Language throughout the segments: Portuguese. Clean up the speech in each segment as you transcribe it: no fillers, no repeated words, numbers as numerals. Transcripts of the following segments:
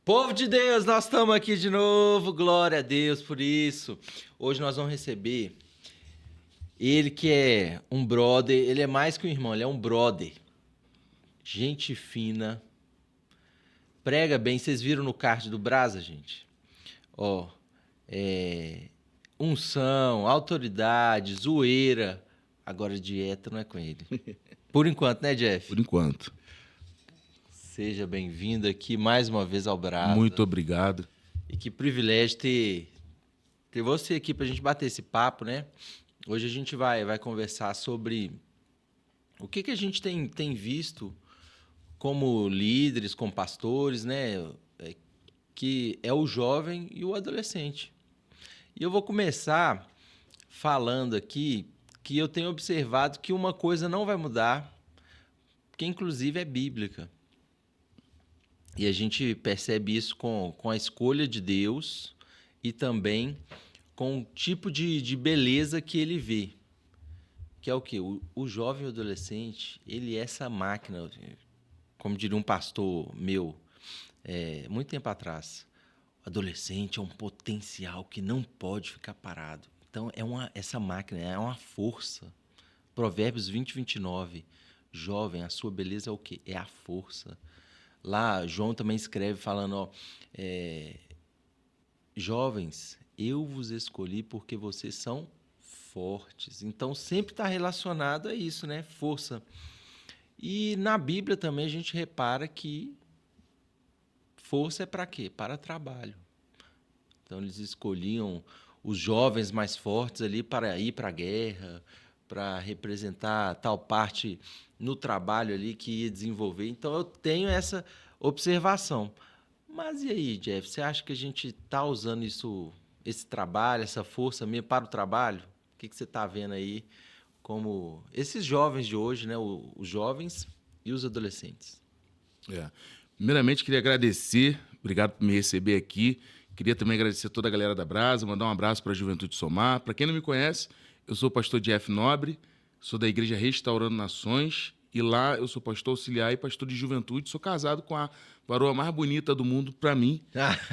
Povo de Deus, nós estamos aqui de novo, glória a Deus por isso. Hoje nós vamos receber ele que é um brother, ele é mais que um irmão, ele é um brother. Gente fina, prega bem, vocês viram no card do Brasa, gente? Ó, unção, autoridade, zoeira. Agora dieta não é com ele. Por enquanto, né, Jeff? Por enquanto. Seja bem-vindo aqui mais uma vez ao Brasa. Muito obrigado. E que privilégio ter você aqui pra gente bater esse papo, né? Hoje a gente vai conversar sobre o que a gente tem visto como líderes, como pastores, né? Que é o jovem e o adolescente. E eu vou começar falando aqui que eu tenho observado que uma coisa não vai mudar, que inclusive é bíblica. E a gente percebe isso com a escolha de Deus e também com o tipo de beleza que ele vê. Que é o quê? O jovem e o adolescente, ele é essa máquina, como diria um pastor meu, muito tempo atrás. O adolescente é um potencial que não pode ficar parado. Então, essa máquina é uma força. Provérbios 20:29. Jovem, a sua beleza é o quê? É a força. Lá, João também escreve falando, jovens, eu vos escolhi porque vocês são fortes. Então, sempre está relacionado a isso, né? Força. E na Bíblia também a gente repara que força é para quê? Para trabalho. Então, eles escolhiam os jovens mais fortes ali para ir para a guerra, para representar tal parte no trabalho ali que ia desenvolver. Então, eu tenho essa observação. Mas e aí, Jeff, você acha que a gente está usando esse trabalho, essa força mesmo para o trabalho? O que você está vendo aí como esses jovens de hoje, né? Os jovens e os adolescentes? Primeiramente, queria agradecer, obrigado por me receber aqui. Queria também agradecer a toda a galera da Brasa, mandar um abraço para a Juventude Somar. Para quem não me conhece, eu sou o pastor Jeff Nobre, sou da Igreja Restaurando Nações, e lá eu sou pastor auxiliar e pastor de juventude. Sou casado com a varoa mais bonita do mundo para mim,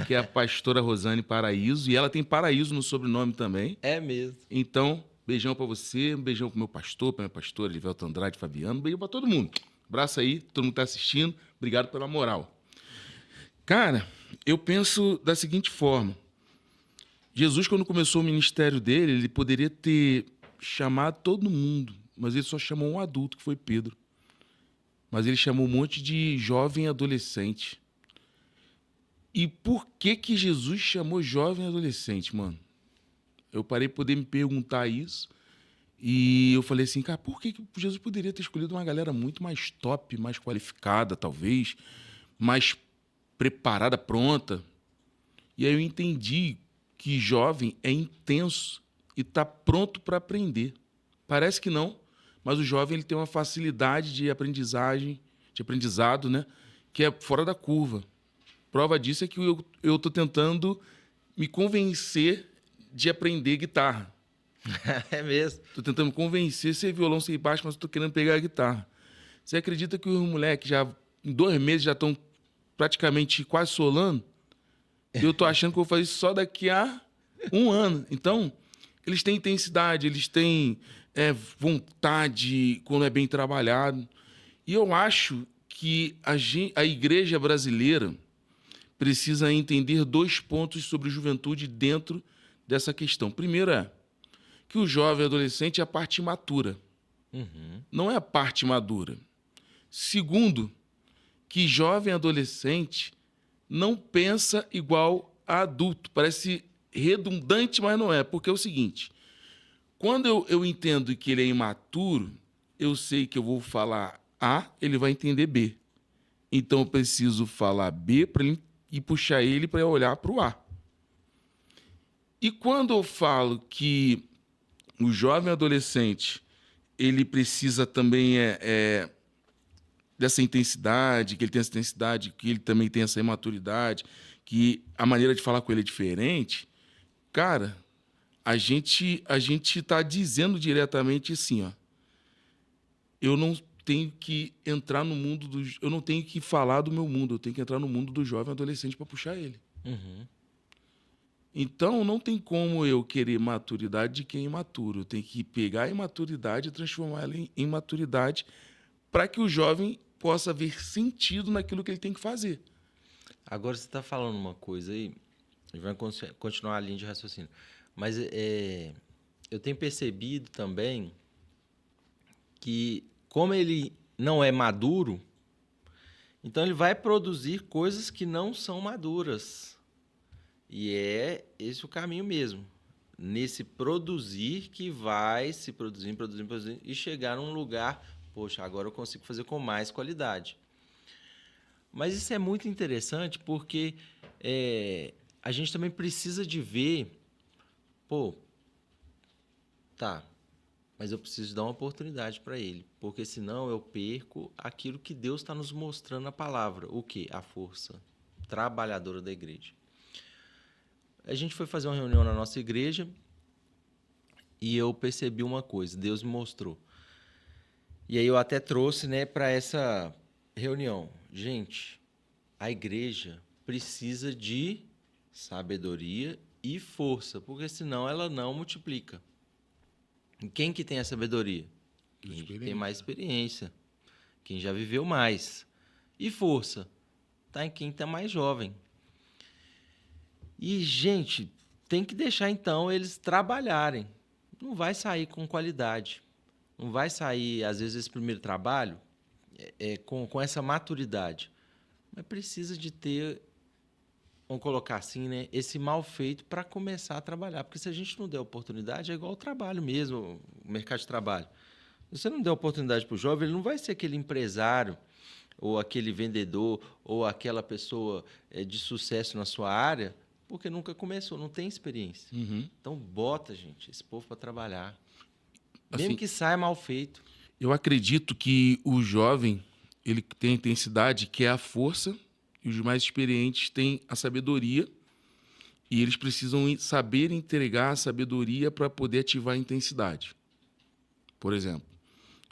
que é a pastora Rosane Paraíso, e ela tem Paraíso no sobrenome também. É mesmo. Então, beijão para você, um beijão pro meu pastor, pra minha pastora Livelto Andrade Fabiano, um beijão para todo mundo. Abraço aí, todo mundo tá assistindo, obrigado pela moral. Cara, eu penso da seguinte forma: Jesus, quando começou o ministério dele, ele poderia ter chamado todo mundo, mas ele só chamou um adulto, que foi Pedro. Mas ele chamou um monte de jovem e adolescente. E por que Jesus chamou jovem e adolescente, mano? Eu parei para poder me perguntar isso e eu falei assim, cara, por que Jesus poderia ter escolhido uma galera muito mais top, mais qualificada, talvez, mais preparada, pronta? E aí eu entendi que jovem é intenso e está pronto para aprender. Parece que não, mas o jovem ele tem uma facilidade de aprendizado, né, que é fora da curva. Prova disso é que eu estou tentando me convencer de aprender guitarra. É mesmo. Estou tentando me convencer, sei violão, sei baixo, mas estou querendo pegar a guitarra. Você acredita que os moleques já, em 2 meses, já estão praticamente quase solando? E eu estou achando que eu vou fazer isso só daqui a 1 ano. Então, eles têm intensidade, eles têm vontade quando é bem trabalhado. E eu acho que a igreja brasileira precisa entender 2 pontos sobre juventude dentro dessa questão. Primeiro é que o jovem adolescente é a parte imatura. Não é a parte madura. Segundo, que jovem adolescente não pensa igual a adulto. Parece redundante, mas não é. Porque é o seguinte, quando eu entendo que ele é imaturo, eu sei que eu vou falar A, ele vai entender B. Então eu preciso falar B para ele e puxar ele para olhar para o A. E quando eu falo que o jovem adolescente ele precisa também dessa intensidade, que ele tem essa intensidade, que ele também tem essa imaturidade, que a maneira de falar com ele é diferente, cara, a gente está dizendo diretamente assim, ó, eu tenho que entrar no mundo eu não tenho que falar do meu mundo, eu tenho que entrar no mundo do jovem adolescente para puxar ele. Uhum. Então, não tem como eu querer maturidade de quem é imaturo. Eu tenho que pegar a imaturidade e transformar ela em maturidade para que o jovem possa ver sentido naquilo que ele tem que fazer. Agora você está falando uma coisa aí, a gente vai continuar a linha de raciocínio, mas eu tenho percebido também que, como ele não é maduro, então ele vai produzir coisas que não são maduras. E é esse o caminho mesmo. Nesse produzir que vai se produzindo e chegar num lugar, poxa, agora eu consigo fazer com mais qualidade. Mas isso é muito interessante porque a gente também precisa de ver, pô, tá, mas eu preciso dar uma oportunidade para ele, porque senão eu perco aquilo que Deus está nos mostrando na palavra. O quê? A força trabalhadora da igreja. A gente foi fazer uma reunião na nossa igreja e eu percebi uma coisa, Deus me mostrou. E aí eu até trouxe, né, para essa reunião. Gente, a igreja precisa de sabedoria e força, porque senão ela não multiplica. E quem que tem a sabedoria? Quem tem mais experiência, quem já viveu mais. E força? Tá em quem está mais jovem. E, gente, tem que deixar, então, eles trabalharem. Não vai sair com qualidade. Não vai sair, às vezes, esse primeiro trabalho com essa maturidade. Mas precisa de ter, vamos colocar assim, né, esse mal feito para começar a trabalhar. Porque se a gente não der oportunidade, é igual ao trabalho mesmo, o mercado de trabalho. Se você não der oportunidade para o jovem, ele não vai ser aquele empresário ou aquele vendedor ou aquela pessoa de sucesso na sua área, porque nunca começou, não tem experiência. Uhum. Então, bota, gente, esse povo para trabalhar. Assim, Mesmo que saia mal feito. Eu acredito que o jovem ele tem a intensidade, que é a força, e os mais experientes têm a sabedoria, e eles precisam saber entregar a sabedoria para poder ativar a intensidade. Por exemplo,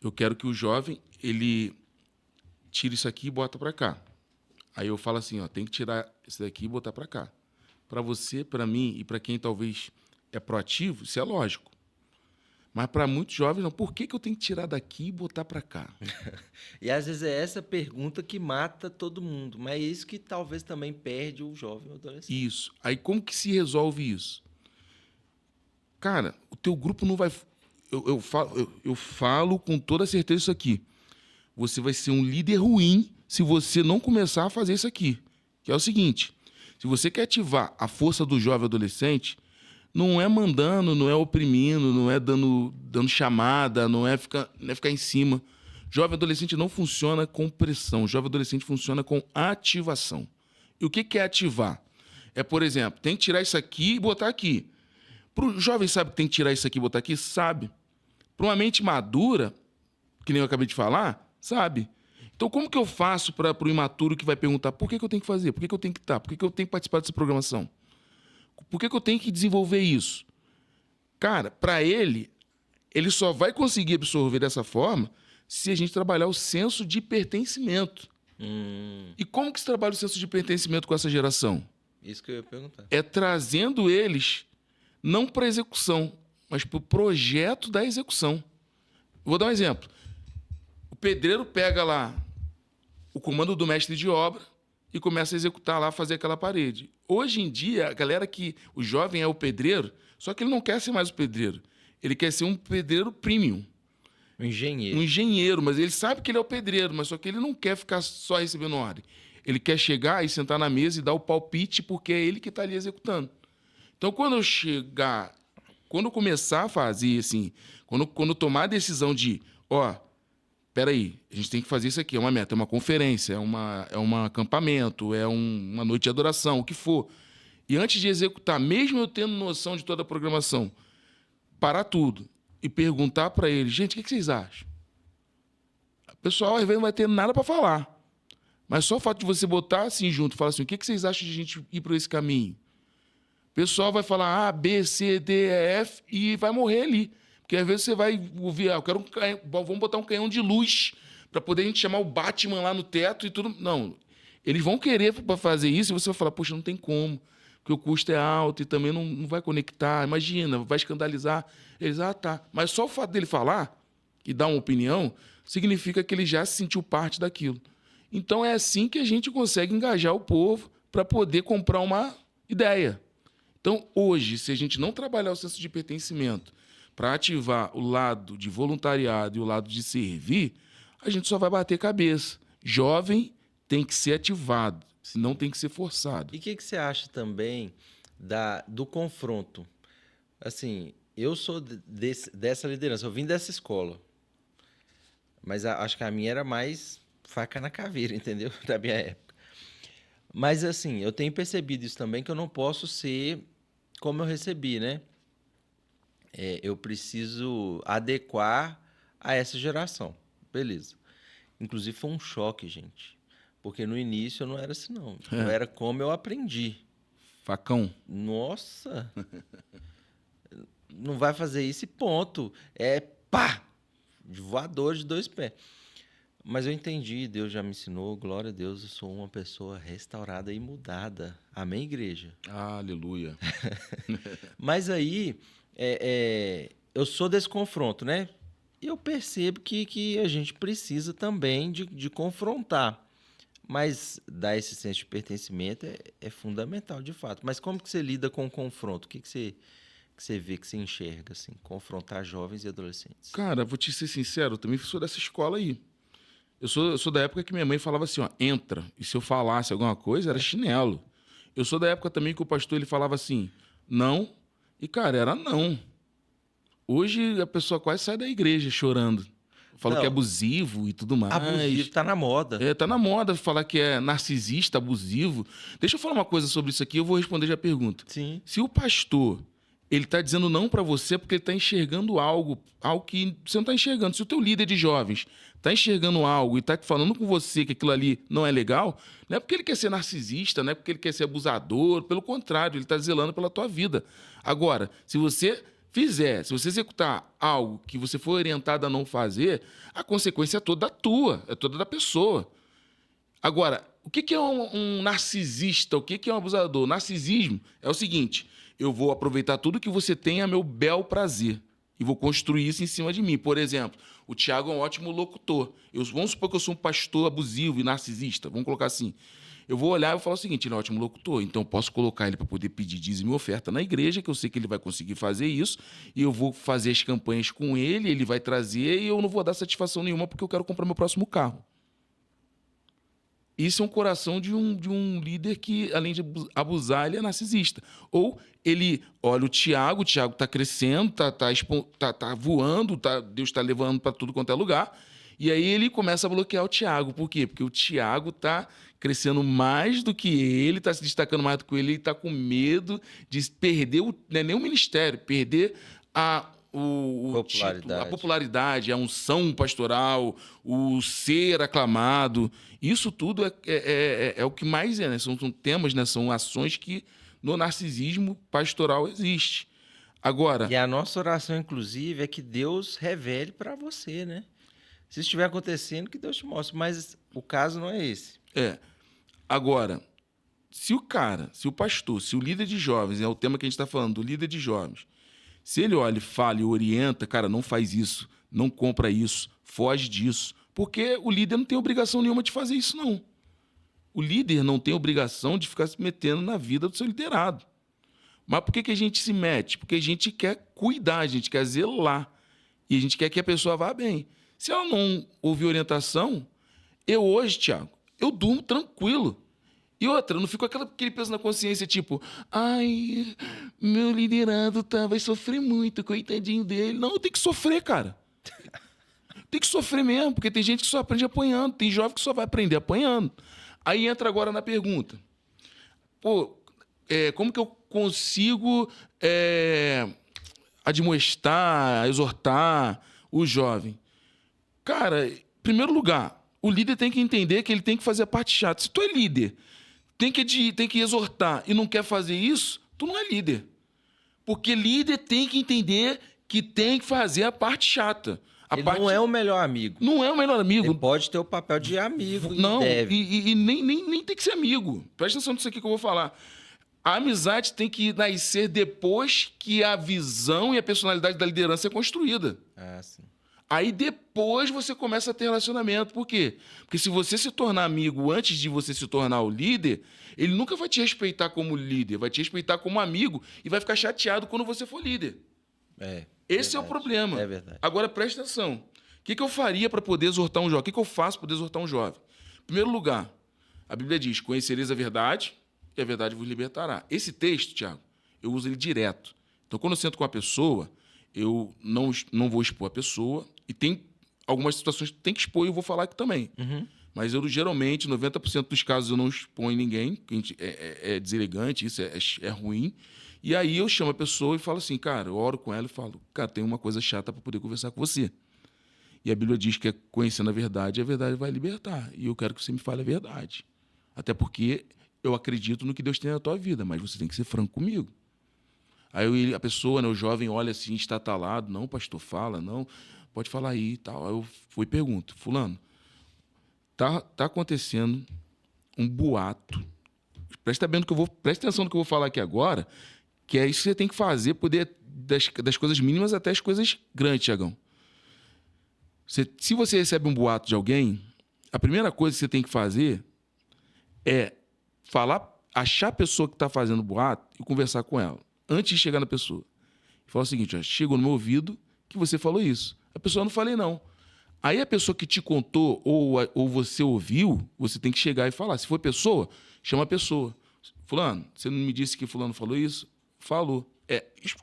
eu quero que o jovem ele tire isso aqui e bota para cá. Aí eu falo assim, ó, tem que tirar isso daqui e botar para cá. Para você, para mim e para quem talvez é proativo, isso é lógico. Mas para muitos jovens, não. Por que eu tenho que tirar daqui e botar para cá? E às vezes é essa pergunta que mata todo mundo. Mas é isso que talvez também perde o jovem ou adolescente. Isso. Aí como que se resolve isso? Cara, o teu grupo não vai... Eu falo com toda certeza isso aqui. Você vai ser um líder ruim se você não começar a fazer isso aqui. Que é o seguinte, se você quer ativar a força do jovem adolescente, não é mandando, não é oprimindo, não é dando chamada, não é ficar em cima. Jovem adolescente não funciona com pressão. Jovem adolescente funciona com ativação. E o que é ativar? É, por exemplo, tem que tirar isso aqui e botar aqui. Para o jovem sabe que tem que tirar isso aqui e botar aqui? Sabe. Para uma mente madura, que nem eu acabei de falar, sabe. Então, como que eu faço para o imaturo que vai perguntar por que eu tenho que fazer? Por que eu tenho que estar? Por que eu tenho que participar dessa programação? Por que eu tenho que desenvolver isso? Cara, para ele só vai conseguir absorver dessa forma se a gente trabalhar o senso de pertencimento. E como que se trabalha o senso de pertencimento com essa geração? Isso que eu ia perguntar. É trazendo eles não para a execução, mas para o projeto da execução. Vou dar um exemplo. O pedreiro pega lá o comando do mestre de obra e começa a executar lá, fazer aquela parede. Hoje em dia, a galera o jovem é o pedreiro, só que ele não quer ser mais o pedreiro. Ele quer ser um pedreiro premium. Um engenheiro. Um engenheiro, mas ele sabe que ele é o pedreiro, mas só que ele não quer ficar só recebendo ordem. Ele quer chegar e sentar na mesa e dar o palpite, porque é ele que está ali executando. Então, quando eu começar a fazer assim, quando eu tomar a decisão de, peraí, a gente tem que fazer isso aqui, é uma meta, é uma conferência, é um acampamento, é uma noite de adoração, o que for. E antes de executar, mesmo eu tendo noção de toda a programação, parar tudo e perguntar para eles, gente, o que vocês acham? O pessoal, às vezes, não vai ter nada para falar. Mas só o fato de você botar assim junto, falar assim, o que vocês acham de a gente ir por esse caminho? O pessoal vai falar A, B, C, D, E, F e vai morrer ali. Porque às vezes você vai ouvir, vamos botar um canhão de luz para poder a gente chamar o Batman lá no teto e tudo. Não. Eles vão querer para fazer isso e você vai falar, poxa, não tem como, porque o custo é alto e também não vai conectar. Imagina, vai escandalizar. Eles, tá. Mas só o fato dele falar e dar uma opinião significa que ele já se sentiu parte daquilo. Então é assim que a gente consegue engajar o povo para poder comprar uma ideia. Então, hoje, se a gente não trabalhar o senso de pertencimento para ativar o lado de voluntariado e o lado de servir, a gente só vai bater cabeça. Jovem tem que ser ativado, não tem que ser forçado. E o que você acha também do confronto? Assim, eu sou dessa liderança, eu vim dessa escola, mas acho que a minha era mais faca na caveira, entendeu? Da minha época. Mas, assim, eu tenho percebido isso também, que eu não posso ser como eu recebi, né? Eu preciso adequar a essa geração. Beleza. Inclusive, foi um choque, gente. Porque no início eu não era assim, não. Eu era como eu aprendi. Facão. Nossa! Não vai fazer isso e ponto. É pá! De voador de 2 pés. Mas eu entendi, Deus já me ensinou, glória a Deus, eu sou uma pessoa restaurada e mudada. Amém, igreja? Aleluia. Mas aí, eu sou desse confronto, né? E eu percebo que a gente precisa também de confrontar. Mas dar esse senso de pertencimento é fundamental, de fato. Mas como que você lida com o confronto? O que você vê, que você enxerga, assim, confrontar jovens e adolescentes? Cara, vou te ser sincero, eu também sou dessa escola aí. Eu sou da época que minha mãe falava assim, ó, entra. E se eu falasse alguma coisa, era chinelo. Eu sou da época também que o pastor ele falava assim, não. E, cara, era não. Hoje a pessoa quase sai da igreja chorando. Fala que é abusivo e tudo mais. Abusivo, tá na moda. Tá na moda falar que é narcisista, abusivo. Deixa eu falar uma coisa sobre isso aqui, eu vou responder já a pergunta. Sim. Se o pastor ele está dizendo não para você porque ele está enxergando algo que você não está enxergando. Se o teu líder de jovens está enxergando algo e está falando com você que aquilo ali não é legal, não é porque ele quer ser narcisista, não é porque ele quer ser abusador, pelo contrário, ele está zelando pela tua vida. Agora, se você executar algo que você for orientado a não fazer, a consequência é toda tua, é toda da pessoa. Agora, o que é um narcisista? O que é um abusador? Narcisismo é o seguinte: eu vou aproveitar tudo que você tem a meu bel prazer e vou construir isso em cima de mim. Por exemplo, o Tiago é um ótimo locutor. Vamos supor que eu sou um pastor abusivo e narcisista, vamos colocar assim. Eu vou olhar e vou falar o seguinte, ele é um ótimo locutor, então eu posso colocar ele para poder pedir dízimo e oferta na igreja, que eu sei que ele vai conseguir fazer isso, e eu vou fazer as campanhas com ele, ele vai trazer, e eu não vou dar satisfação nenhuma porque eu quero comprar meu próximo carro. Isso é um coração de um líder que, além de abusar, ele é narcisista. Ou ele olha o Tiago está crescendo, tá voando, Deus está levando para tudo quanto é lugar, e aí ele começa a bloquear o Tiago. Por quê? Porque o Tiago está crescendo mais do que ele, está se destacando mais do que ele está com medo de perder, não é nem o ministério, perder o título, a popularidade, a unção pastoral, o ser aclamado. Isso tudo é o que mais é, né? São temas, né? São ações que no narcisismo pastoral existe. Agora, e a nossa oração, inclusive, é que Deus revele para você, né? Se estiver acontecendo, que Deus te mostre. Mas o caso não é esse. Agora, se o pastor, se o líder de jovens, é o tema que a gente está falando, do líder de jovens, se ele olha, fala e orienta, cara, não faz isso, não compra isso, foge disso. Porque o líder não tem obrigação nenhuma de fazer isso, não. O líder não tem obrigação de ficar se metendo na vida do seu liderado. Mas por que a gente se mete? Porque a gente quer cuidar, a gente quer zelar. E a gente quer que a pessoa vá bem. Se ela não ouvir orientação, eu hoje, Tiago, eu durmo tranquilo. E outra, eu não fico aquele peso na consciência, tipo, ai, meu liderado vai sofrer muito, coitadinho dele. Não, eu tenho que sofrer, cara. Tem que sofrer mesmo, porque tem gente que só aprende apanhando, tem jovem que só vai aprender apanhando. Aí entra agora na pergunta. Como que eu consigo admoestar, exortar o jovem? Cara, em primeiro lugar, o líder tem que entender que ele tem que fazer a parte chata. Se tu é líder, tem que exortar e não quer fazer isso, tu não é líder. Porque líder tem que entender que tem que fazer a parte chata. Ele não é o melhor amigo. Não é o melhor amigo. Ele pode ter o papel de amigo Não, e deve. e nem tem que ser amigo. Presta atenção nisso aqui que eu vou falar. A amizade tem que nascer depois que a visão e a personalidade da liderança é construída. Ah, sim. Aí depois você começa a ter relacionamento. Por quê? Porque se você se tornar amigo antes de você se tornar o líder, ele nunca vai te respeitar como líder, vai te respeitar como amigo e vai ficar chateado quando você for líder. Esse é o problema. É verdade. Agora, presta atenção. O que eu faria para poder exortar um jovem? O que eu faço para poder exortar um jovem? Em primeiro lugar, a Bíblia diz, conhecereis a verdade e a verdade vos libertará. Esse texto, Tiago, eu uso ele direto. Então, quando eu sento com a pessoa, eu não vou expor a pessoa e tem algumas situações que tem que expor e eu vou falar aqui também. Uhum. Mas eu, geralmente, 90% dos casos eu não exponho ninguém, porque é deselegante, isso é ruim. E aí eu chamo a pessoa e falo assim, cara, eu oro com ela e falo, cara, tem uma coisa chata para poder conversar com você. E a Bíblia diz que é conhecendo a verdade vai libertar. E eu quero que você me fale a verdade. Até porque eu acredito no que Deus tem na tua vida, mas você tem que ser franco comigo. Aí a pessoa, né, o jovem, olha assim, estatalado, não, pastor, fala, não, pode falar aí e tal. Aí eu fui e pergunto, fulano, tá acontecendo um boato. Presta atenção no que eu vou falar aqui agora, que é isso que você tem que fazer, poder das coisas mínimas até as coisas grandes, Tiagão. Se você recebe um boato de alguém, a primeira coisa que você tem que fazer é achar a pessoa que está fazendo o boato e conversar com ela, antes de chegar na pessoa. E falar o seguinte, ó, chegou no meu ouvido que você falou isso. A pessoa não falei, não. Aí a pessoa que te contou ou você ouviu, você tem que chegar e falar. Se for pessoa, chama a pessoa. Fulano, você não me disse que fulano falou isso? Falou.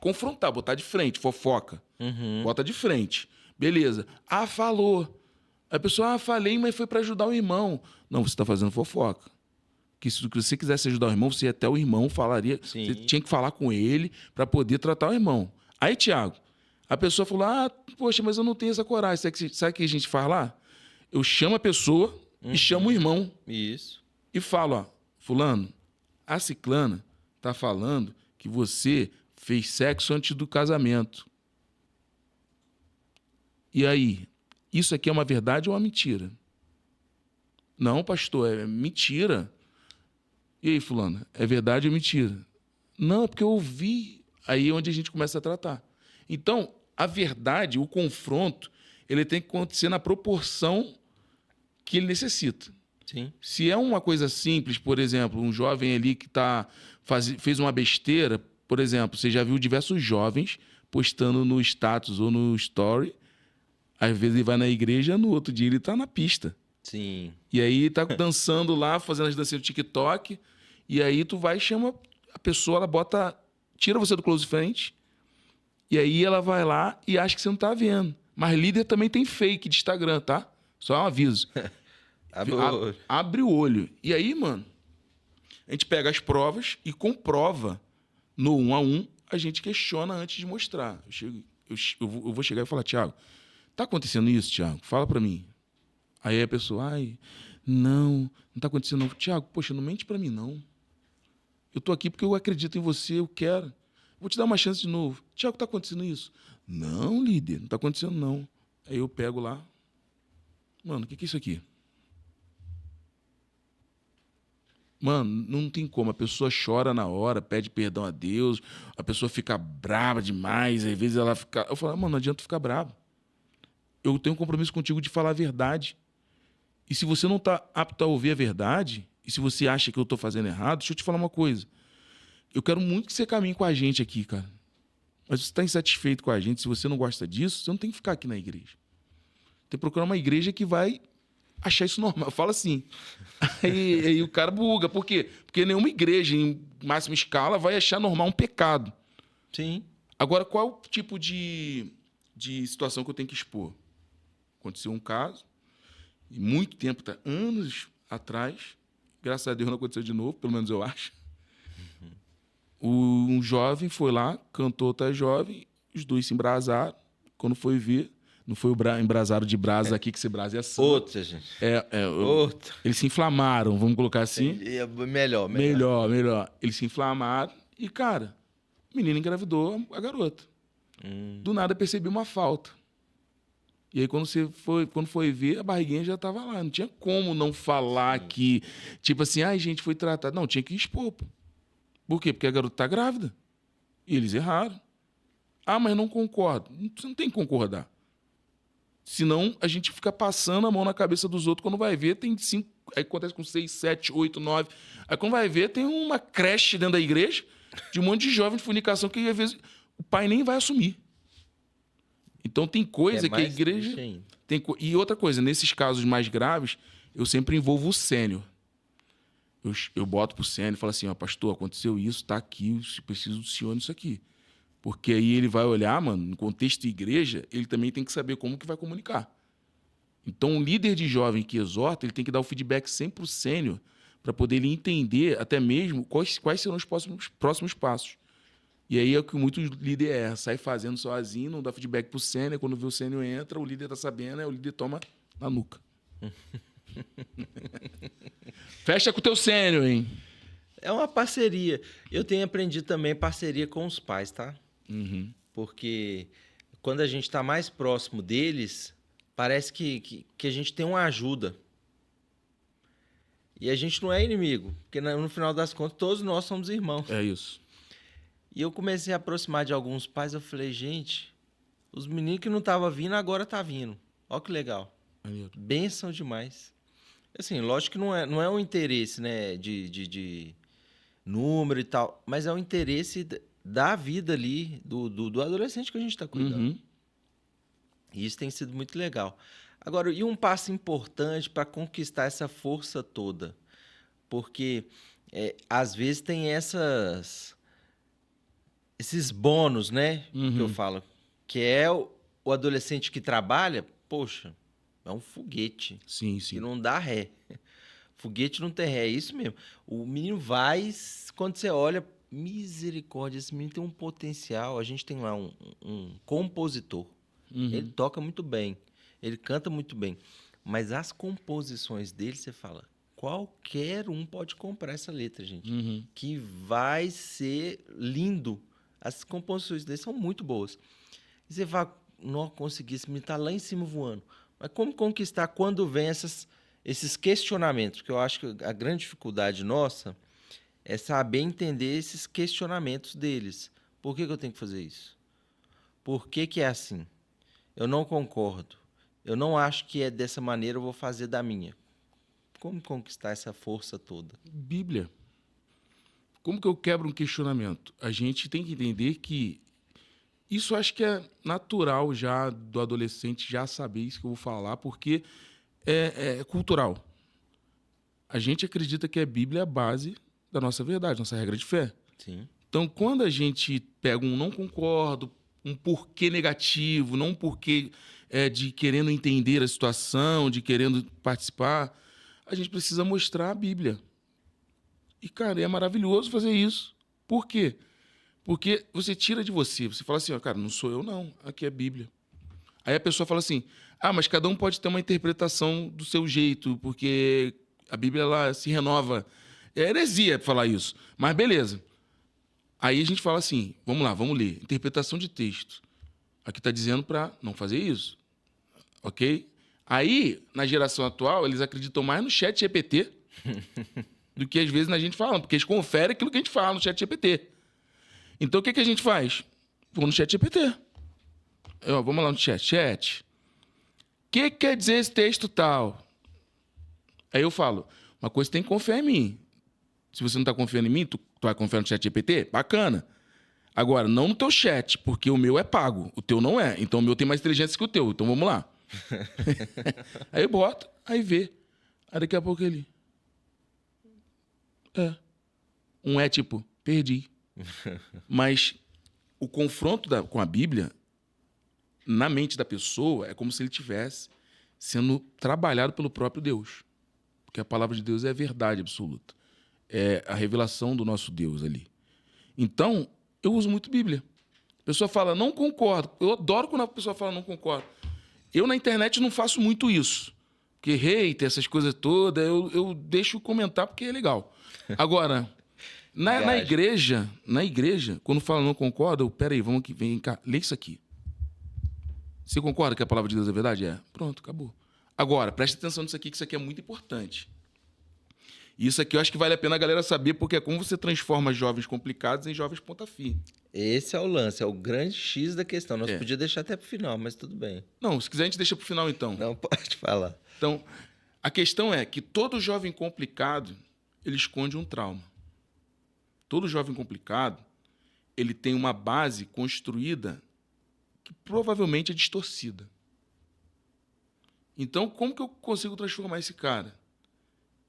Confrontar, botar de frente, fofoca. Uhum. Bota de frente. Beleza. Ah, falou. A pessoa, falei, mas foi para ajudar o irmão. Não, você está fazendo fofoca. Que se você quisesse ajudar o irmão, você ia até o irmão, falaria. Sim. Você tinha que falar com ele para poder tratar o irmão. Aí, Tiago, a pessoa falou, poxa, mas eu não tenho essa coragem. Sabe o que a gente faz lá? Eu chamo a pessoa e chamo o irmão. Isso. E falo, ó, fulano, a ciclana tá falando que você fez sexo antes do casamento. E aí, isso aqui é uma verdade ou uma mentira? Não, pastor, é mentira. E aí, fulano, é verdade ou mentira? Não, é porque eu ouvi. Aí é onde a gente começa a tratar. Então, a verdade, o confronto, ele tem que acontecer na proporção que ele necessita. Sim. Se é uma coisa simples, por exemplo, um jovem ali que fez uma besteira, por exemplo, você já viu diversos jovens postando no status ou no story, às vezes ele vai na igreja, no outro dia ele está na pista. Sim. E aí tá dançando lá, fazendo as dancinhas do TikTok, e aí tu vai e chama a pessoa, ela tira você do close friend, e aí ela vai lá e acha que você não tá vendo. Mas líder também tem fake de Instagram, tá? Só um aviso. Abre o olho. E aí, mano, a gente pega as provas e comprova no 1 a 1, a gente questiona antes de mostrar. Eu vou chegar e falar, Tiago, tá acontecendo isso, Tiago? Fala pra mim. Aí a pessoa, não tá acontecendo não. Tiago, poxa, não mente pra mim, não. Eu tô aqui porque eu acredito em você, eu quero. Vou te dar uma chance de novo. Tiago, tá acontecendo isso? Não, líder, não tá acontecendo não. Aí eu pego lá. Mano, o que é isso aqui? Mano, não tem como. A pessoa chora na hora, pede perdão a Deus, a pessoa fica brava demais, às vezes ela fica... Eu falo, mano, não adianta ficar bravo. Eu tenho um compromisso contigo de falar a verdade. E se você não está apto a ouvir a verdade, e se você acha que eu estou fazendo errado, deixa eu te falar uma coisa. Eu quero muito que você caminhe com a gente aqui, cara. Mas se você está insatisfeito com a gente, se você não gosta disso, você não tem que ficar aqui na igreja. Tem que procurar uma igreja que vai achar isso normal. Fala assim. Aí o cara buga. Por quê? Porque nenhuma igreja, em máxima escala, vai achar normal um pecado. Sim. Agora, qual é o tipo de situação que eu tenho que expor? Aconteceu um caso, e muito tempo, anos atrás, graças a Deus não aconteceu de novo, pelo menos eu acho. Um jovem foi lá, cantou outra jovem, os dois se embrasaram. Quando foi ver, não foi o embrasado de brasa aqui, que esse brasa é santo. Outra, gente. Outra. Eles se inflamaram, vamos colocar assim. Melhor. Eles se inflamaram e, cara, o menino engravidou a garota. Do nada percebi uma falta. E aí, quando foi ver, a barriguinha já estava lá. Não tinha como não falar que, tipo assim, ai, gente, foi tratado. Não, tinha que expor, pô. Por quê? Porque a garota tá grávida. E eles erraram. Ah, mas não concordo. Você não tem que concordar. Senão, a gente fica passando a mão na cabeça dos outros. Quando vai ver, tem 5... Aí acontece com 6, 7, 8, 9. Aí quando vai ver, tem uma creche dentro da igreja de um monte de jovens de fornicação que, às vezes, o pai nem vai assumir. Então, tem coisa que a igreja... E outra coisa, nesses casos mais graves, eu sempre envolvo o sênior. Eu boto pro sênior e falo assim, ó, pastor, aconteceu isso, tá aqui, eu preciso do senhor nisso aqui. Porque aí ele vai olhar, mano, no contexto de igreja, ele também tem que saber como que vai comunicar. Então, um líder de jovem que exorta, ele tem que dar o feedback sempre pro sênior, para poder ele entender até mesmo quais serão os próximos passos. E aí é o que muitos líderes sai fazendo sozinho, não dá feedback pro sênior, quando vê o sênior entra, o líder tá sabendo, aí o líder toma na nuca. Fecha com o teu sênior, hein? É uma parceria. Eu tenho aprendido também parceria com os pais, tá? Uhum. Porque quando a gente está mais próximo deles, parece que a gente tem uma ajuda. E a gente não é inimigo, porque no final das contas todos nós somos irmãos. É isso. E eu comecei a aproximar de alguns pais, eu falei, gente, os meninos que não estavam vindo, agora tá vindo. Olha que legal. Bênção demais. Assim, lógico que não é um interesse, né, de número e tal, mas é o interesse da vida ali, do adolescente que a gente está cuidando. Uhum. E isso tem sido muito legal. Agora, e um passo importante para conquistar essa força toda? Porque, às vezes, tem esses bônus, né, que eu falo, que é o adolescente que trabalha, poxa, é um foguete. Sim, sim. Que não dá ré. Foguete não tem ré, é isso mesmo. O menino vai, quando você olha, misericórdia, esse menino tem um potencial. A gente tem lá um compositor. Ele toca muito bem, ele canta muito bem. Mas as composições dele, você fala, qualquer um pode comprar essa letra, gente. Que vai ser lindo. As composições dele são muito boas. E você vai, não consegui, esse menino tá lá em cima voando. Mas como conquistar quando vem esses questionamentos? Porque eu acho que a grande dificuldade nossa é saber entender esses questionamentos deles. Por que eu tenho que fazer isso? Por que é assim? Eu não concordo. Eu não acho que é dessa maneira, eu vou fazer da minha. Como conquistar essa força toda? Bíblia. Como que eu quebro um questionamento? A gente tem que entender que isso acho que é natural já do adolescente já saber isso que eu vou falar, porque é cultural. A gente acredita que a Bíblia é a base da nossa verdade, nossa regra de fé. Sim. Então, quando a gente pega um não concordo, um porquê negativo, não um porquê de querendo entender a situação, de querendo participar, a gente precisa mostrar a Bíblia. E, cara, é maravilhoso fazer isso. Por quê? Porque você tira de você fala assim, ó, cara, não sou eu não, aqui é a Bíblia. Aí a pessoa fala assim, mas cada um pode ter uma interpretação do seu jeito, porque a Bíblia ela se renova. É heresia falar isso, mas beleza. Aí a gente fala assim, vamos lá, vamos ler. Interpretação de texto. Aqui está dizendo para não fazer isso, ok? Aí, na geração atual, eles acreditam mais no chat GPT do que às vezes na gente falando, porque eles conferem aquilo que a gente fala no chat GPT. Então, o que a gente faz? Vou no chat GPT. Vamos lá no chat. Chat, o que quer dizer esse texto tal? Aí eu falo, uma coisa tem que confiar em mim. Se você não está confiando em mim, tu vai confiar no chat GPT? Bacana. Agora, não no teu chat, porque o meu é pago, o teu não é. Então, o meu tem mais inteligência que o teu. Então, vamos lá. Aí bota, aí vê. Aí daqui a pouco ele... tipo, perdi. Mas o confronto com a Bíblia, na mente da pessoa, é como se ele estivesse sendo trabalhado pelo próprio Deus. Porque a palavra de Deus é a verdade absoluta. É a revelação do nosso Deus ali. Então, eu uso muito Bíblia. A pessoa fala, não concordo. Eu adoro quando a pessoa fala, não concordo. Eu, na internet, não faço muito isso. Porque hater, essas coisas todas, eu deixo comentar porque é legal. Agora... Na igreja, quando fala não concordo, peraí, vamos aqui, vem cá, lê isso aqui. Você concorda que a palavra de Deus é verdade? É. Pronto, acabou. Agora, preste atenção nisso aqui, que isso aqui é muito importante. Isso aqui eu acho que vale a pena a galera saber, porque é como você transforma jovens complicados em jovens ponta firme. Esse é o lance, é o grande X da questão. Nós É. podíamos deixar até pro final, mas tudo bem. Não, se quiser a gente deixa pro final então. Não, pode falar. Então, a questão é que todo jovem complicado, ele esconde um trauma. Todo jovem complicado, ele tem uma base construída que provavelmente é distorcida. Então, como que eu consigo transformar esse cara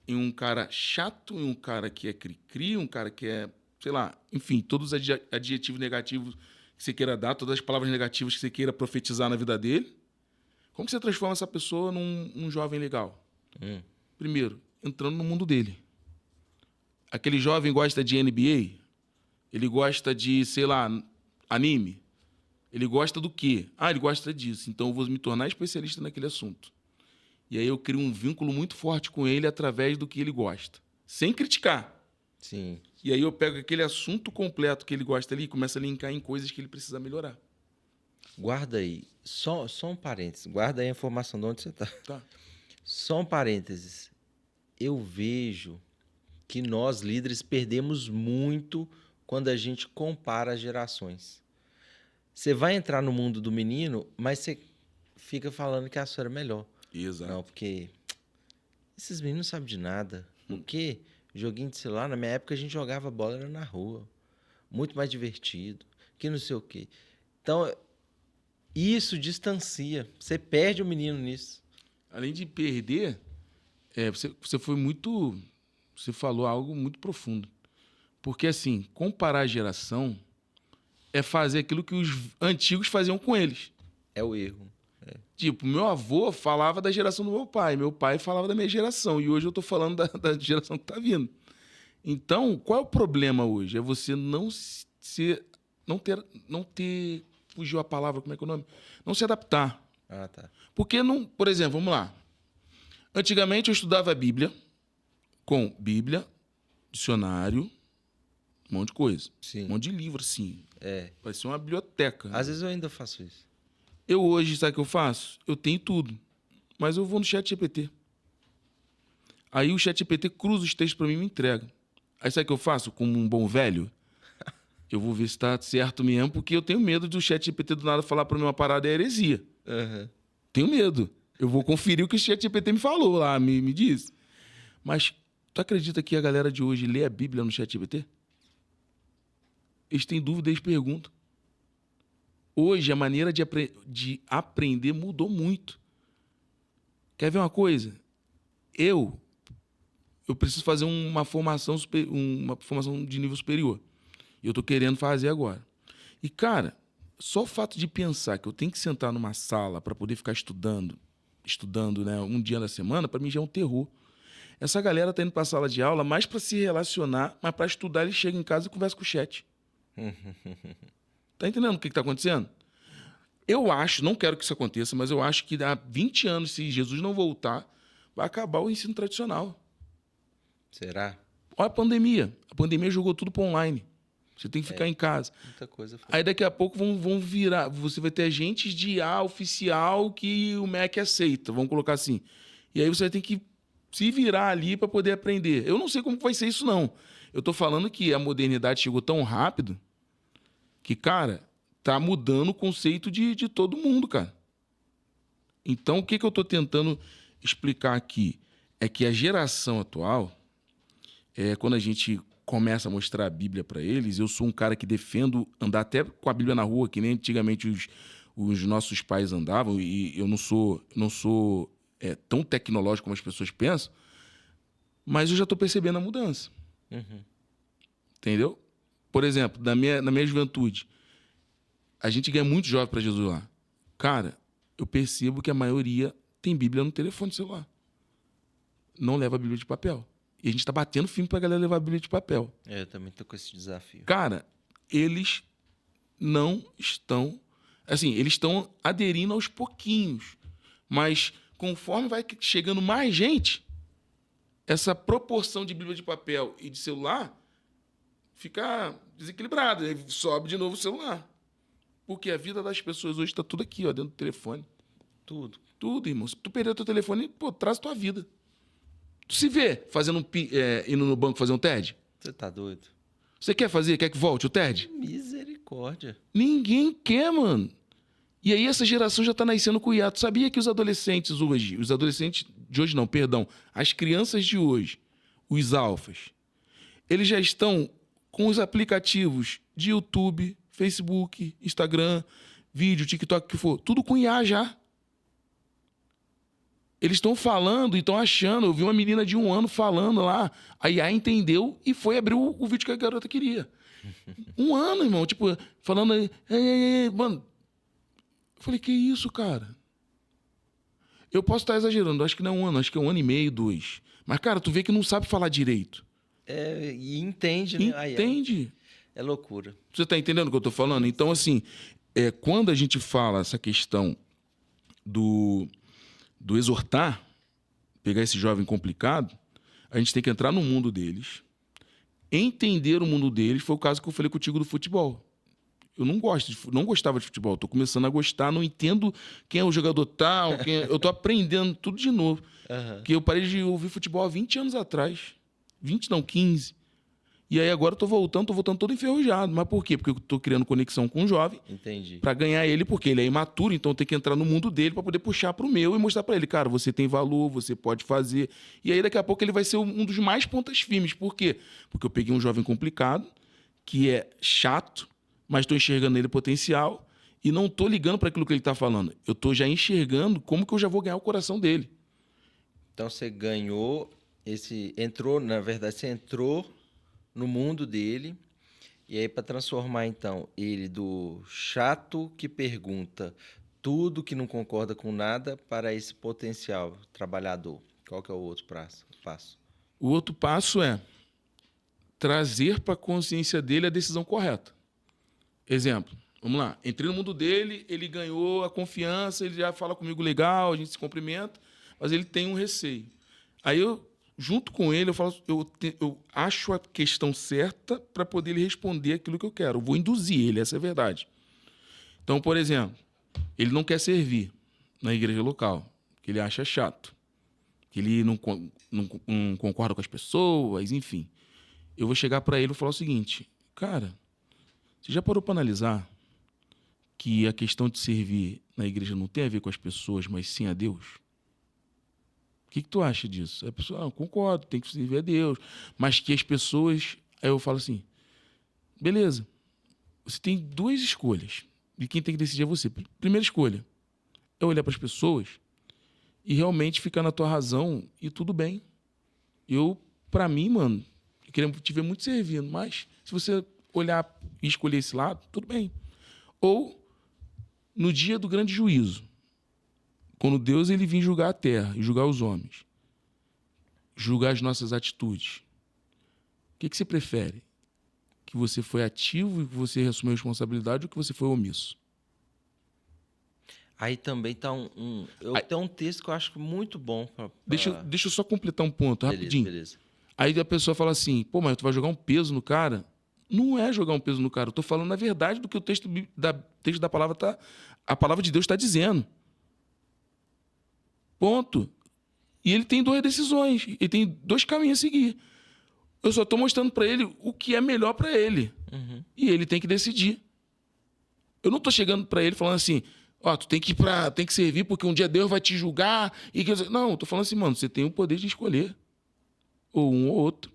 em um cara chato, em um cara que é cri-cri, um cara que é, sei lá, enfim, todos os adjetivos negativos que você queira dar, todas as palavras negativas que você queira profetizar na vida dele? Como que você transforma essa pessoa num jovem legal? Primeiro, entrando no mundo dele. Aquele jovem gosta de NBA, ele gosta de, sei lá, anime. Ele gosta do quê? Ah, ele gosta disso. Então eu vou me tornar especialista naquele assunto. E aí eu crio um vínculo muito forte com ele através do que ele gosta. Sem criticar. Sim. E aí eu pego aquele assunto completo que ele gosta ali e começo a linkar em coisas que ele precisa melhorar. Guarda aí, só um parênteses. Guarda aí a informação de onde você tá. Tá. Só um parênteses. Eu vejo que nós, líderes, perdemos muito quando a gente compara as gerações. Você vai entrar no mundo do menino, mas você fica falando que a sua era melhor. Exato. Não, porque esses meninos não sabem de nada. O quê? Joguinho de celular, na minha época a gente jogava bola era na rua. Muito mais divertido. Que não sei o quê. Então, isso distancia. Você perde o menino nisso. Além de perder, você foi muito... Você falou algo muito profundo. Porque, assim, comparar a geração é fazer aquilo que os antigos faziam com eles. É o erro. Tipo, meu avô falava da geração do meu pai falava da minha geração, e hoje eu tô falando da geração que tá vindo. Então, qual é o problema hoje? É você não ter, fugiu a palavra, como é que é o nome? Não se adaptar. Ah, tá. Porque, não, por exemplo, vamos lá. Antigamente eu estudava a Bíblia, com Bíblia, dicionário, um monte de coisa. Sim. Um monte de livro, assim. É. Parecia uma biblioteca. Às vezes eu ainda faço isso. Eu hoje, sabe o que eu faço? Eu tenho tudo. Mas eu vou no ChatGPT. Aí o ChatGPT cruza os textos para mim e me entrega. Aí sabe o que eu faço? Como um bom velho? Eu vou ver se está certo mesmo, porque eu tenho medo do ChatGPT do nada falar para mim uma parada é heresia. Uhum. Tenho medo. Eu vou conferir o que o ChatGPT me falou lá, me disse. Mas tu acredita que a galera de hoje lê a Bíblia no ChatGPT? Eles têm dúvida, eles perguntam. Hoje, a maneira de aprender mudou muito. Quer ver uma coisa? Eu preciso fazer uma formação de nível superior. E eu estou querendo fazer agora. E, cara, só o fato de pensar que eu tenho que sentar numa sala para poder ficar estudando, né, um dia na semana, para mim já é um terror. Essa galera está indo para a sala de aula mais para se relacionar, mas para estudar eles chegam em casa e conversam com o chat. Tá entendendo o que está acontecendo? Eu acho, não quero que isso aconteça, mas eu acho que há 20 anos, se Jesus não voltar, vai acabar o ensino tradicional. Será? Olha a pandemia. A pandemia jogou tudo para online. Você tem que ficar em casa. Muita coisa foi. Aí daqui a pouco vão virar. Você vai ter agentes de IA oficial que o MEC aceita, vamos colocar assim. E aí você vai ter que se virar ali para poder aprender. Eu não sei como vai ser isso, não. Eu tô falando que a modernidade chegou tão rápido que, cara, tá mudando o conceito de todo mundo, cara. Então, o que eu tô tentando explicar aqui é que a geração atual, quando a gente começa a mostrar a Bíblia para eles, eu sou um cara que defendo andar até com a Bíblia na rua, que nem antigamente os nossos pais andavam, e eu não sou tão tecnológico como as pessoas pensam, mas eu já estou percebendo a mudança. Uhum. Entendeu? Por exemplo, na minha juventude, a gente ganha muito jovem para Jesus lá. Cara, eu percebo que a maioria tem Bíblia no telefone celular. Não leva a Bíblia de papel. E a gente tá batendo firme pra galera levar a Bíblia de papel. Eu também tô com esse desafio. Cara, eles não estão... Assim, eles estão aderindo aos pouquinhos. Mas conforme vai chegando mais gente, essa proporção de Bíblia de papel e de celular fica desequilibrada. Sobe de novo o celular. Porque a vida das pessoas hoje tá tudo aqui, ó, dentro do telefone. Tudo. Tudo, irmão. Se tu perder teu telefone, pô, traz tua vida. Tu se vê fazendo indo no banco fazer um TED? Você tá doido? Você quer fazer? Quer que volte o TED? Misericórdia. Ninguém quer, mano. E aí essa geração já tá nascendo com hiato. Sabia que os adolescentes hoje, os adolescentes de hoje não, perdão, as crianças de hoje, os alfas, eles já estão com os aplicativos de YouTube, Facebook, Instagram, vídeo, TikTok, o que for, tudo com IA já. Eles estão falando e estão achando. Eu vi uma menina de 1 ano falando lá. A IA entendeu e foi abrir o vídeo que a garota queria. 1 ano, irmão. Tipo, falando aí. Mano. Eu falei, que isso, cara? Eu posso estar exagerando. Acho que não é 1 ano. Acho que é 1 ano e meio, 2. Mas, cara, tu vê que não sabe falar direito. E entende, né? Aí Entende? é loucura. Você tá entendendo o que eu tô falando? Então, assim, quando a gente fala essa questão do exortar, pegar esse jovem complicado, a gente tem que entrar no mundo deles, entender o mundo deles. Foi o caso que eu falei contigo do futebol. Eu não gostava de futebol, tô começando a gostar, não entendo quem é o jogador tal, eu tô aprendendo tudo de novo. Porque eu parei de ouvir futebol há 20 anos atrás. 20 não, 15. E aí agora eu tô voltando todo enferrujado. Mas por quê? Porque eu tô criando conexão com o jovem. Entendi. Pra ganhar ele, porque ele é imaturo, então eu tenho que entrar no mundo dele pra poder puxar pro meu e mostrar pra ele, cara, você tem valor, você pode fazer. E aí daqui a pouco ele vai ser um dos mais pontas firmes. Por quê? Porque eu peguei um jovem complicado, que é chato, mas tô enxergando nele potencial e não tô ligando pra aquilo que ele tá falando. Eu tô já enxergando como que eu já vou ganhar o coração dele. Então você ganhou na verdade, você entrou no mundo dele. E aí, para transformar, então, ele do chato que pergunta tudo, que não concorda com nada, para esse potencial trabalhador. Qual que é o outro passo? O outro passo é trazer para a consciência dele a decisão correta. Exemplo, vamos lá. Entrei no mundo dele, ele ganhou a confiança, ele já fala comigo legal, a gente se cumprimenta, mas ele tem um receio. Aí eu, junto com ele, eu acho a questão certa para poder ele responder aquilo que eu quero. Eu vou induzir ele, essa é a verdade. Então, por exemplo, ele não quer servir na igreja local, que ele acha chato, que ele não concorda com as pessoas, enfim. Eu vou chegar para ele e falar o seguinte, cara, você já parou para analisar que a questão de servir na igreja não tem a ver com as pessoas, mas sim a Deus? O que tu acha disso? A pessoa, concordo, tem que servir a Deus. Mas que as pessoas... Aí eu falo assim, beleza, você tem 2 escolhas. E quem tem que decidir é você. Primeira escolha é olhar para as pessoas e realmente ficar na tua razão e tudo bem. Para mim, mano, eu queria te ver muito servindo, mas se você olhar e escolher esse lado, tudo bem. Ou no dia do grande juízo, quando Deus ele vir julgar a terra e julgar os homens, julgar as nossas atitudes, o que você prefere? Que você foi ativo e que você assumiu a responsabilidade ou que você foi omisso? Aí também tá tem um texto que eu acho muito bom. Deixa eu só completar um ponto, rapidinho. Beleza. Aí a pessoa fala assim, pô, mas tu vai jogar um peso no cara? Não é jogar um peso no cara. Eu tô falando na verdade do que o texto da palavra a palavra de Deus está dizendo. Ponto. E ele tem 2 decisões. Ele tem 2 caminhos a seguir. Eu só estou mostrando para ele o que é melhor para ele. Uhum. E ele tem que decidir. Eu não estou chegando para ele falando assim, ó, tu tem que servir porque um dia Deus vai te julgar. Não, eu tô falando assim, mano, você tem o poder de escolher. Ou um ou outro.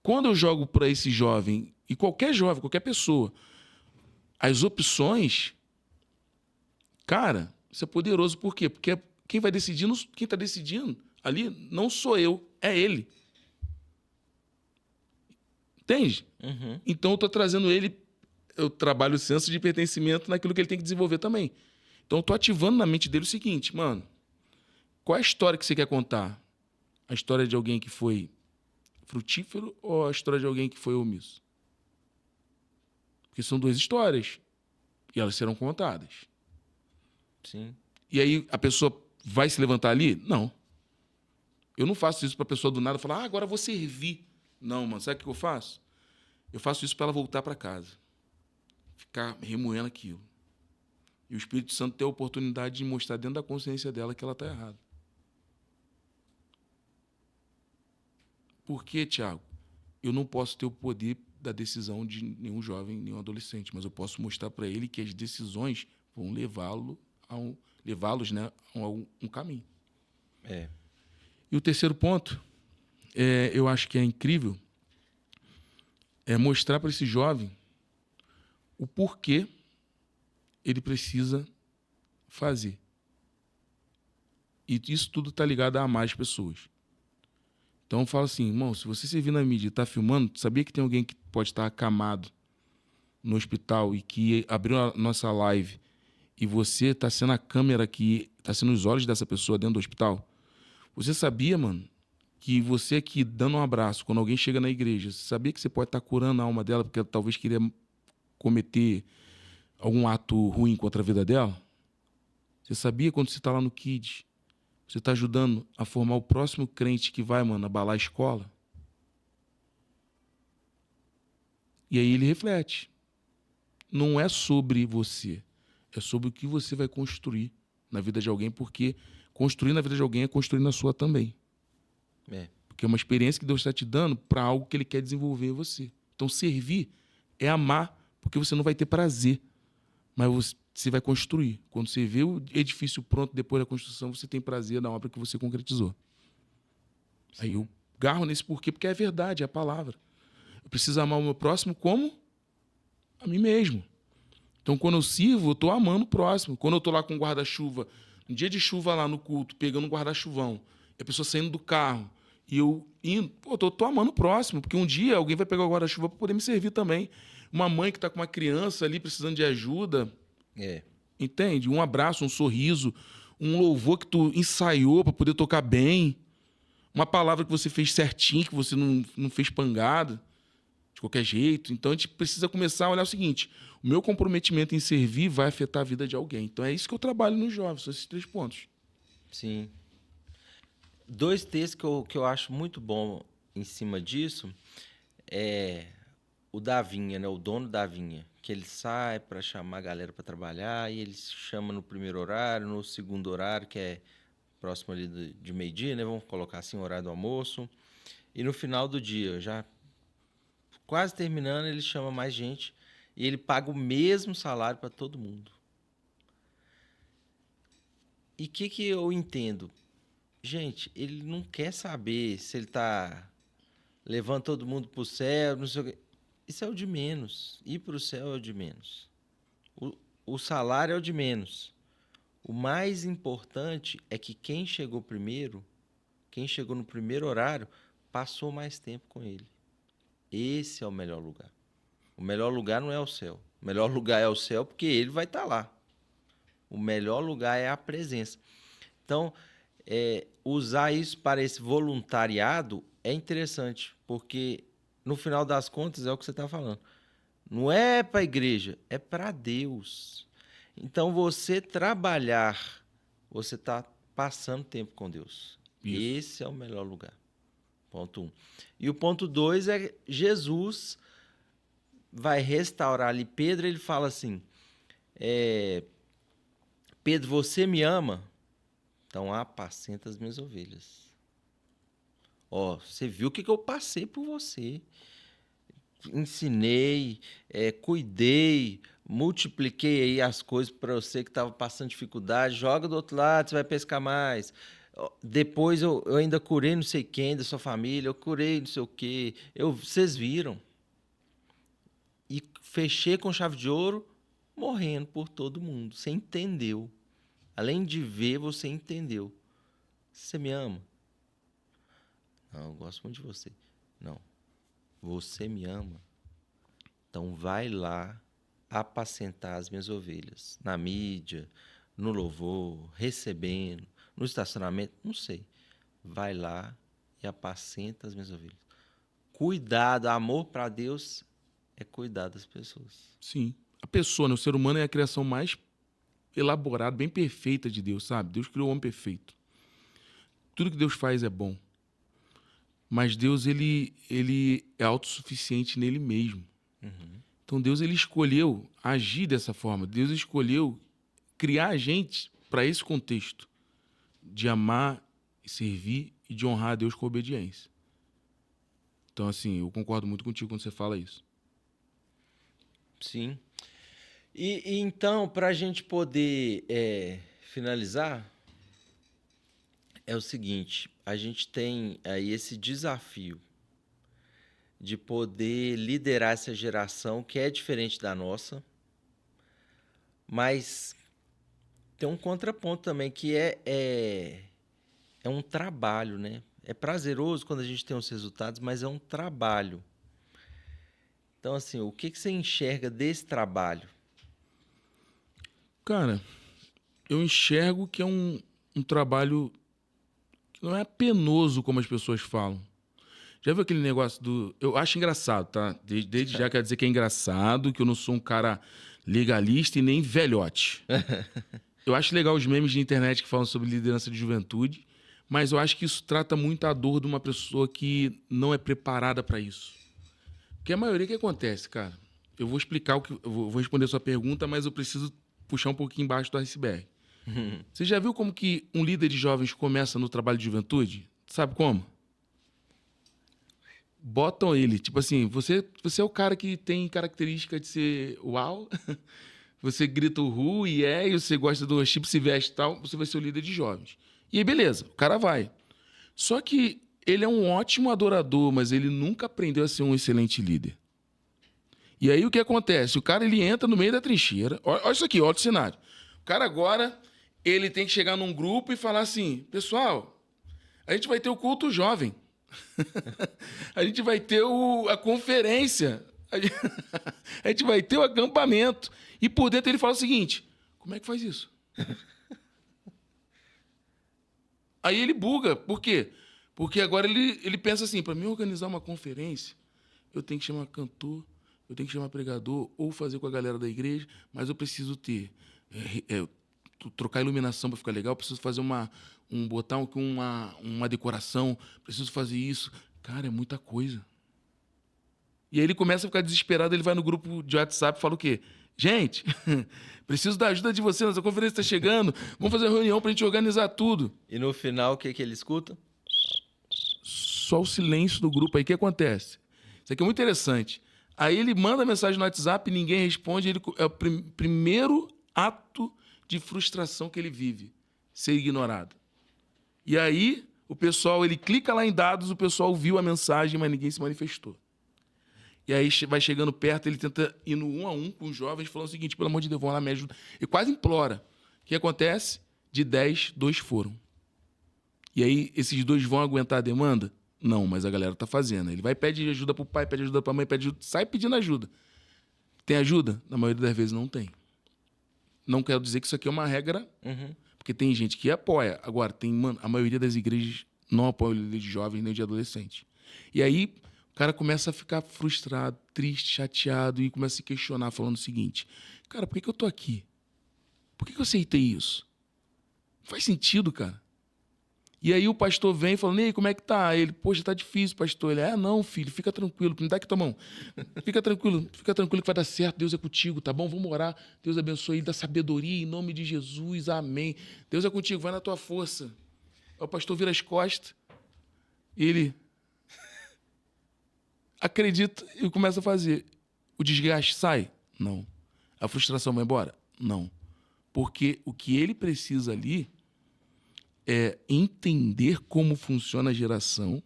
Quando eu jogo para esse jovem, e qualquer jovem, qualquer pessoa, as opções, cara, isso é poderoso. Por quê? Porque quem está decidindo ali não sou eu, é ele. Entende? Uhum. Então eu estou trazendo ele, eu trabalho o senso de pertencimento naquilo que ele tem que desenvolver também. Então eu estou ativando na mente dele o seguinte, mano, qual é a história que você quer contar? A história de alguém que foi frutífero ou a história de alguém que foi omisso? Porque são 2 histórias e elas serão contadas. Sim. E aí a pessoa vai se levantar ali? Não. Eu não faço isso para a pessoa do nada falar, agora eu vou servir. Não, mano, sabe o que eu faço? Eu faço isso para ela voltar para casa. ficar remoendo aquilo. E o Espírito Santo ter a oportunidade de mostrar dentro da consciência dela que ela está errada. Por quê, Tiago? Eu não posso ter o poder da decisão de nenhum jovem, nenhum adolescente, mas eu posso mostrar para ele que as decisões vão levá-los, né, a um caminho. E o terceiro ponto, eu acho que é incrível, é mostrar para esse jovem o porquê ele precisa fazer. E isso tudo está ligado a amar as pessoas. Então eu falo assim, irmão, se você servir na mídia e está filmando, sabia que tem alguém que pode estar acamado no hospital e que abriu a nossa live e você está sendo a câmera que está sendo os olhos dessa pessoa dentro do hospital? Você sabia, mano, que você aqui dando um abraço quando alguém chega na igreja, você sabia que você pode estar curando a alma dela porque ela talvez queria cometer algum ato ruim contra a vida dela? Você sabia quando você está lá no Kids, você está ajudando a formar o próximo crente que vai, mano, abalar a escola? E aí ele reflete. Não é sobre você, é sobre o que você vai construir na vida de alguém, porque construir na vida de alguém é construir na sua também. Porque é uma experiência que Deus está te dando para algo que Ele quer desenvolver em você. Então, servir é amar, porque você não vai ter prazer, mas você vai construir. Quando você vê o edifício pronto depois da construção, você tem prazer na obra que você concretizou. Sim. Aí eu garro nesse porquê, porque é verdade, é a palavra. Eu preciso amar o meu próximo como a mim mesmo. Então, quando eu sirvo, eu estou amando o próximo. Quando eu estou lá com um guarda-chuva, um dia de chuva lá no culto, pegando um guarda-chuvão, e a pessoa saindo do carro, e eu indo, eu tô amando o próximo, porque um dia alguém vai pegar o guarda-chuva para poder me servir também. Uma mãe que está com uma criança ali precisando de ajuda, entende? Um abraço, um sorriso, um louvor que tu ensaiou para poder tocar bem, uma palavra que você fez certinho, que você não fez pangada, de qualquer jeito. Então a gente precisa começar a olhar o seguinte: o meu comprometimento em servir vai afetar a vida de alguém. Então é isso que eu trabalho nos jovens, são esses 3 pontos. Sim. 2 textos que eu acho muito bom em cima disso é o da vinha, né? O dono da vinha, que ele sai para chamar a galera para trabalhar e ele chama no primeiro horário, no segundo horário, que é próximo ali de meio-dia, né? Vamos colocar assim, o horário do almoço. E no final do dia, já quase terminando, ele chama mais gente e ele paga o mesmo salário para todo mundo. E o que eu entendo? Gente, ele não quer saber se ele está levando todo mundo para o céu, não sei o quê. Isso é o de menos. Ir para o céu é o de menos. O salário é o de menos. O mais importante é que quem chegou primeiro, quem chegou no primeiro horário, passou mais tempo com ele. Esse é o melhor lugar. O melhor lugar não é o céu. O melhor lugar é o céu porque ele vai estar lá. O melhor lugar é a presença. Então, usar isso para esse voluntariado é interessante, porque no final das contas é o que você está falando. Não é para a igreja, é para Deus. Então, você trabalhar, você está passando tempo com Deus. Isso. Esse é o melhor lugar. Ponto 1. E o ponto 2 é Jesus vai restaurar ali Pedro, ele fala assim, Pedro, você me ama? Então, apacenta as minhas ovelhas. Você viu o que eu passei por você. Ensinei, cuidei, multipliquei aí as coisas para você que estava passando dificuldade. Joga do outro lado, você vai pescar mais. Depois eu ainda curei não sei quem da sua família, eu curei não sei o quê. Vocês viram. E fechei com chave de ouro, morrendo por todo mundo. Você entendeu. Além de ver, você entendeu. Você me ama? Não, eu gosto muito de você. Não. Você me ama? Então vai lá apacentar as minhas ovelhas. Na mídia, no louvor, recebendo, no estacionamento, não sei. Vai lá e apacenta as minhas ovelhas. Cuidado, amor para Deus é cuidar das pessoas. Sim. A pessoa, né? O ser humano é a criação mais elaborada, bem perfeita de Deus, sabe? Deus criou o homem perfeito. Tudo que Deus faz é bom. Mas Deus, ele é autossuficiente nele mesmo. Uhum. Então Deus ele escolheu agir dessa forma. Deus escolheu criar a gente para esse contexto de amar e servir e de honrar a Deus com obediência. Então, assim, eu concordo muito contigo quando você fala isso. Sim. E então, para a gente poder finalizar, é o seguinte, a gente tem aí esse desafio de poder liderar essa geração que é diferente da nossa, mas tem um contraponto também que é um trabalho, né? É prazeroso quando a gente tem os resultados, mas é um trabalho. Então, assim, o que você enxerga desse trabalho? Cara, eu enxergo que é um trabalho que não é penoso como as pessoas falam. Já viu aquele negócio do... Eu acho engraçado, tá? Desde já quero dizer que é engraçado, que eu não sou um cara legalista e nem velhote. Eu acho legal os memes de internet que falam sobre liderança de juventude, mas eu acho que isso trata muito a dor de uma pessoa que não é preparada para isso. Porque a maioria que acontece, cara... Eu vou explicar o que... Eu vou responder a sua pergunta, mas eu preciso puxar um pouquinho embaixo do iceberg. Você já viu como que um líder de jovens começa no trabalho de juventude? Sabe como? Botam ele, tipo assim, você é o cara que tem característica de ser uau, você grita o e você gosta do chip, se veste e tal, você vai ser o líder de jovens. E aí, beleza, o cara vai. Só que ele é um ótimo adorador, mas ele nunca aprendeu a ser um excelente líder. E aí o que acontece? O cara ele entra no meio da trincheira, olha isso aqui, olha o cenário. O cara agora, ele tem que chegar num grupo e falar assim, pessoal, a gente vai ter o culto jovem. A gente vai ter a conferência. A gente vai ter o acampamento. E por dentro ele fala o seguinte, como é que faz isso? Aí ele buga. Por quê? Porque agora ele pensa assim, para mim organizar uma conferência, eu tenho que chamar cantor, eu tenho que chamar pregador, ou fazer com a galera da igreja, mas eu preciso ter... trocar a iluminação para ficar legal, preciso fazer botar uma decoração, preciso fazer isso. Cara, é muita coisa. E aí ele começa a ficar desesperado, ele vai no grupo de WhatsApp e fala o quê? Gente, preciso da ajuda de vocês, nossa conferência está chegando, vamos fazer uma reunião para a gente organizar tudo. E no final, o que ele escuta? Só o silêncio do grupo. Aí o que acontece? Isso aqui é muito interessante. Aí ele manda mensagem no WhatsApp, ninguém responde, é o primeiro ato de frustração que ele vive, ser ignorado. E aí, o pessoal, ele clica lá em dados, o pessoal viu a mensagem, mas ninguém se manifestou. E aí, vai chegando perto, ele tenta ir no 1 a 1 com os jovens, falando o seguinte, pelo amor de Deus, vão lá, me ajuda. Ele quase implora. O que acontece? De 10, 2 foram. E aí, esses 2 vão aguentar a demanda? Não, mas a galera tá fazendo. Ele vai pedir ajuda pro pai, pede ajuda pra mãe, sai pedindo ajuda. Tem ajuda? Na maioria das vezes não tem. Não quero dizer que isso aqui é uma regra, porque tem gente que apoia. Agora, a maioria das igrejas não apoia o líder de jovens nem de adolescente. E aí, o cara começa a ficar frustrado, triste, chateado e começa a se questionar, falando o seguinte, cara, por que eu tô aqui? Por que eu aceitei isso? Não faz sentido, cara. E aí o pastor vem falando, ei, como é que tá? Ele, poxa, tá difícil, pastor. Ele, não, filho, fica tranquilo, me dá aqui tua mão. Fica tranquilo que vai dar certo, Deus é contigo, tá bom? Vamos orar, Deus abençoe ele, dá sabedoria em nome de Jesus, amém. Deus é contigo, vai na tua força. Aí o pastor vira as costas, e ele acredita e começa a fazer. O desgaste sai? Não. A frustração vai embora? Não. Porque o que ele precisa ali é entender como funciona a geração,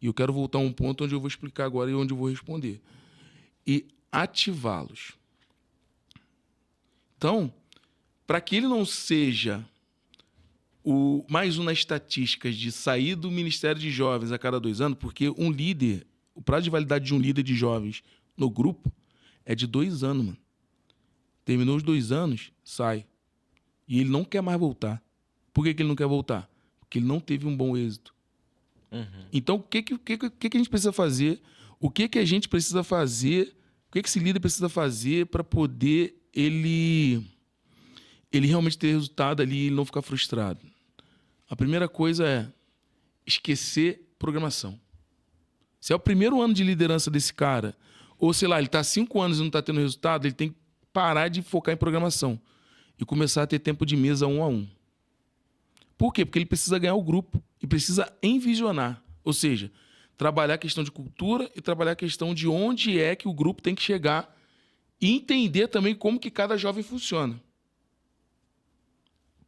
e eu quero voltar a um ponto onde eu vou explicar agora e onde eu vou responder, e ativá-los. Então, para que ele não seja mais um nas estatísticas de sair do Ministério de Jovens a cada 2 anos, porque um líder, o prazo de validade de um líder de jovens no grupo é de 2 anos, mano. Terminou os 2 anos, sai. E ele não quer mais voltar. Por que ele não quer voltar? Porque ele não teve um bom êxito. Então, o que a gente precisa fazer? O que a gente precisa fazer? O que esse líder precisa fazer para poder ele realmente ter resultado ali e não ficar frustrado? A primeira coisa é esquecer programação. Se é o primeiro ano de liderança desse cara, ou sei lá, ele está há 5 anos e não está tendo resultado, ele tem que parar de focar em programação e começar a ter tempo de mesa 1 a 1. Por quê? Porque ele precisa ganhar o grupo e precisa envisionar. Ou seja, trabalhar a questão de cultura e trabalhar a questão de onde é que o grupo tem que chegar e entender também como que cada jovem funciona.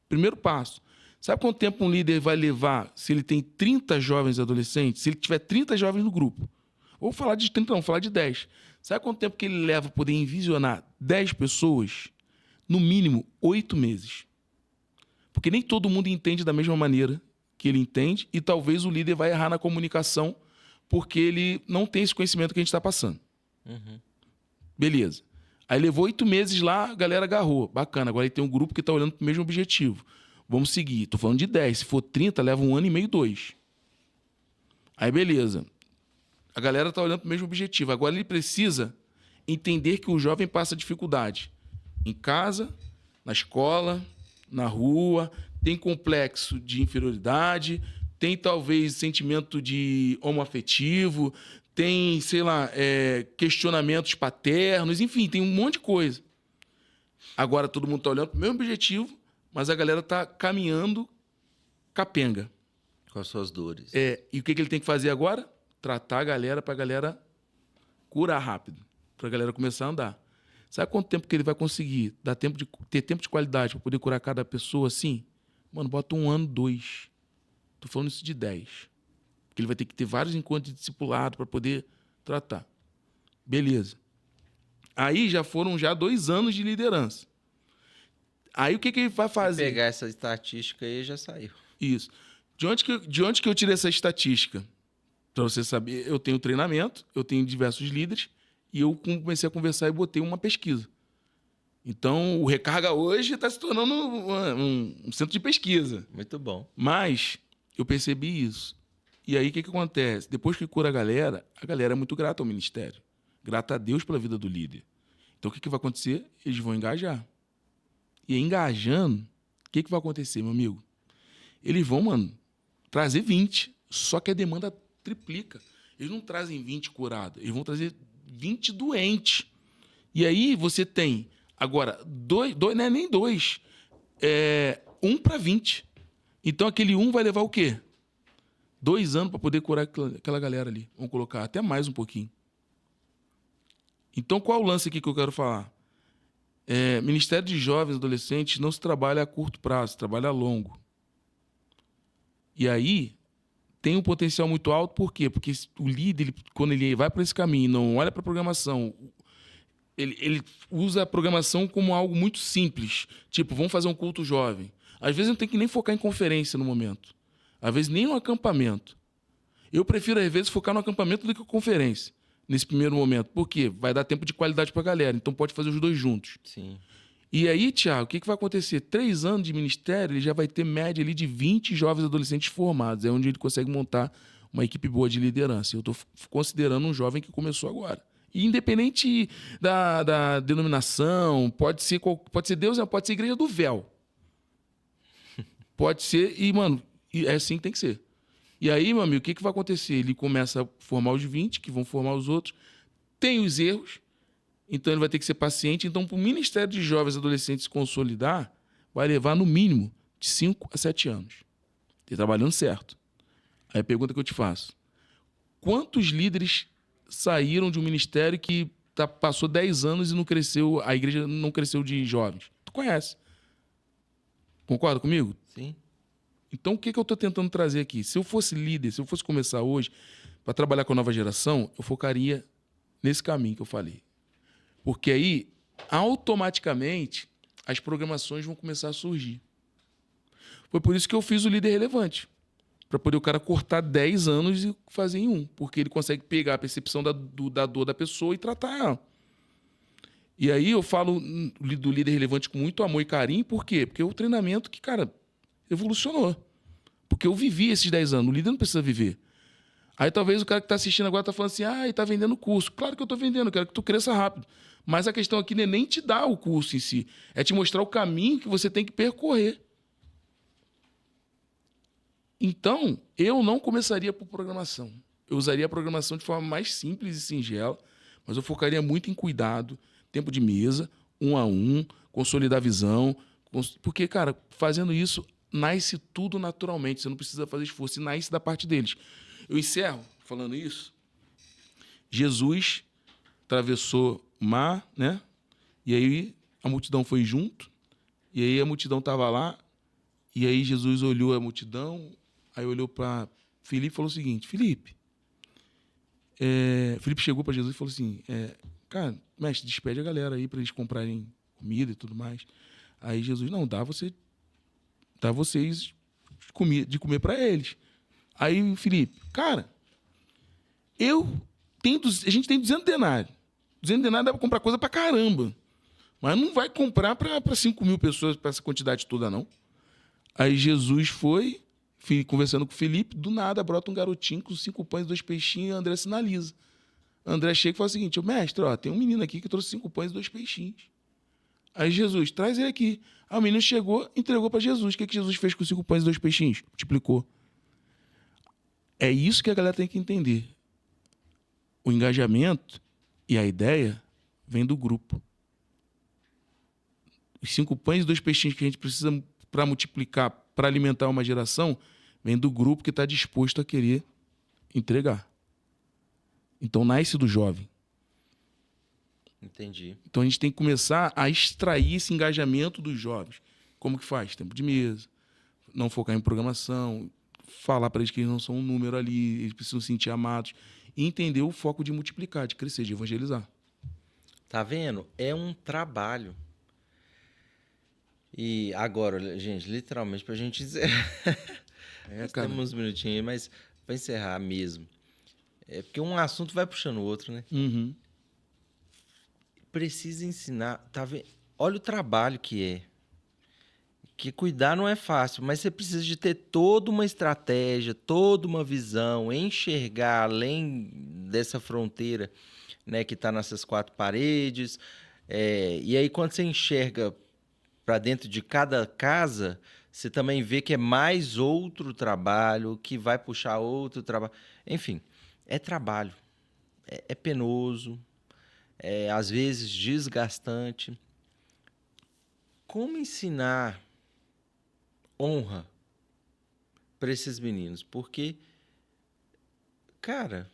Primeiro passo. Sabe quanto tempo um líder vai levar se ele tem 30 jovens adolescentes? Se ele tiver 30 jovens no grupo. Ou falar de 30, não, falar de 10. Sabe quanto tempo que ele leva para poder envisionar 10 pessoas? No mínimo, 8 meses. Porque nem todo mundo entende da mesma maneira que ele entende e talvez o líder vai errar na comunicação porque ele não tem esse conhecimento que a gente está passando. Uhum. Beleza. Aí levou 8 meses lá, a galera agarrou. Bacana, agora ele tem um grupo que está olhando para o mesmo objetivo. Vamos seguir. Estou falando de 10. Se for 30, leva 1 ano e meio, 2. Aí beleza. A galera está olhando para o mesmo objetivo. Agora ele precisa entender que o jovem passa dificuldade. Em casa, na escola, na rua, tem complexo de inferioridade, tem talvez sentimento de homoafetivo, tem, sei lá, questionamentos paternos, enfim, tem um monte de coisa. Agora todo mundo está olhando para o mesmo objetivo, mas a galera está caminhando capenga. Com as suas dores. E o que ele tem que fazer agora? Tratar a galera para a galera curar rápido, para a galera começar a andar. Sabe quanto tempo que ele vai conseguir ter tempo de qualidade para poder curar cada pessoa assim? Mano, bota 1 ano, 2. Tô falando isso de 10. Porque ele vai ter que ter vários encontros de discipulado para poder tratar. Beleza. Aí já foram 2 anos de liderança. Aí o que ele vai fazer? Se pegar essa estatística aí, já saiu. Isso. De onde que eu tirei essa estatística? Para você saber, eu tenho treinamento, eu tenho diversos líderes, e eu comecei a conversar e botei uma pesquisa. Então, o Recarga hoje está se tornando um centro de pesquisa. Muito bom. Mas eu percebi isso. E aí, o que acontece? Depois que cura a galera é muito grata ao ministério. Grata a Deus pela vida do líder. Então, o que vai acontecer? Eles vão engajar. E engajando, o que vai acontecer, meu amigo? Eles vão, mano, trazer 20. Só que a demanda triplica. Eles não trazem 20 curados. Eles vão trazer 20 doentes. E aí você tem, agora, não é nem 2. 1 para 20. Então aquele 1 vai levar o quê? 2 anos para poder curar aquela galera ali. Vamos colocar até mais um pouquinho. Então qual é o lance aqui que eu quero falar? Ministério de Jovens e Adolescentes não se trabalha a curto prazo, se trabalha a longo. E aí tem um potencial muito alto, por quê? Porque o líder, quando ele vai para esse caminho, não olha para a programação, ele usa a programação como algo muito simples. Tipo, vamos fazer um culto jovem. Às vezes não tem que nem focar em conferência no momento. Às vezes nem no acampamento. Eu prefiro, às vezes, focar no acampamento do que na conferência, nesse primeiro momento. Por quê? Vai dar tempo de qualidade para a galera. Então pode fazer os 2 juntos. Sim. E aí, Thiago, o que vai acontecer? 3 anos de ministério, ele já vai ter média ali de 20 jovens adolescentes formados. É onde ele consegue montar uma equipe boa de liderança. Eu estou considerando um jovem que começou agora. E independente da denominação, pode ser Deus, pode ser Igreja do Véu. Pode ser, e, mano, é assim que tem que ser. E aí, meu amigo, o que vai acontecer? Ele começa a formar os 20, que vão formar os outros. Tem os erros. Então, ele vai ter que ser paciente. Então, para o Ministério de Jovens e Adolescentes se consolidar, vai levar, no mínimo, de 5 a 7 anos. Ele trabalhando certo. Aí a pergunta que eu te faço. Quantos líderes saíram de um ministério que passou 10 anos e não cresceu, a igreja não cresceu de jovens? Tu conhece. Concorda comigo? Sim. Então, o que eu estou tentando trazer aqui? Se eu fosse líder, se eu fosse começar hoje para trabalhar com a nova geração, eu focaria nesse caminho que eu falei. Porque aí, automaticamente, as programações vão começar a surgir. Foi por isso que eu fiz o líder relevante. Para poder o cara cortar 10 anos e fazer em 1. Porque ele consegue pegar a percepção da dor da pessoa e tratar ela. E aí eu falo do líder relevante com muito amor e carinho. Por quê? Porque é o treinamento que, cara, evolucionou. Porque eu vivi esses 10 anos. O líder não precisa viver. Aí talvez o cara que está assistindo agora está falando assim, ele está vendendo curso. Claro que eu estou vendendo, eu quero que tu cresça rápido. Mas a questão aqui não é nem te dar o curso em si, é te mostrar o caminho que você tem que percorrer. Então, eu não começaria por programação. Eu usaria a programação de forma mais simples e singela Mas eu focaria muito em cuidado, tempo de mesa, 1 a 1, consolidar a visão. Porque, cara, fazendo isso, nasce tudo naturalmente. Você não precisa fazer esforço. E nasce da parte deles. Eu encerro falando isso. Jesus atravessou o mar, né? E aí a multidão foi junto. E aí a multidão estava lá. E aí Jesus olhou a multidão. Aí olhou para Filipe e falou o seguinte: Filipe chegou para Jesus e falou assim: cara, mestre, despede a galera aí para eles comprarem comida e tudo mais. Aí Jesus: não, dá vocês de comer para eles. Aí Filipe: cara, a gente tem 200 denários. 200 denários dá para comprar coisa para caramba. Mas não vai comprar para 5.000 pessoas, para essa quantidade toda, não. Aí Jesus foi, conversando com o Filipe, do nada brota um garotinho com 5 pães e 2 peixinhos, e André sinaliza. André chega e fala o seguinte: mestre, ó, tem um menino aqui que trouxe 5 pães e 2 peixinhos. Aí Jesus: traz ele aqui. Aí o menino chegou, entregou para Jesus. O que Jesus fez com 5 pães e 2 peixinhos? Multiplicou. É isso que a galera tem que entender. O engajamento e a ideia vem do grupo. Os 5 pães e 2 peixinhos que a gente precisa para multiplicar, para alimentar uma geração, vem do grupo que está disposto a querer entregar. Então nasce do jovem. Entendi. Então a gente tem que começar a extrair esse engajamento dos jovens. Como que faz? Tempo de mesa, não focar em programação, falar para eles que eles não são um número ali, eles precisam se sentir amados, e entender o foco de multiplicar, de crescer, de evangelizar. Tá vendo? É um trabalho. E agora, gente, literalmente, pra gente encerrar. Nós Cara. temos uns minutinhos aí, mas pra encerrar mesmo. É porque um assunto vai puxando o outro, né? Uhum. Precisa ensinar. Tá vendo? Olha o trabalho que é. Que cuidar não é fácil, mas você precisa de ter toda uma estratégia, toda uma visão, enxergar além dessa fronteira, né, que está nessas 4 paredes. E aí, quando você enxerga para dentro de cada casa, você também vê que é mais outro trabalho, que vai puxar outro trabalho. Enfim, é trabalho, é penoso, é às vezes desgastante. Como ensinar honra para esses meninos? Porque, cara,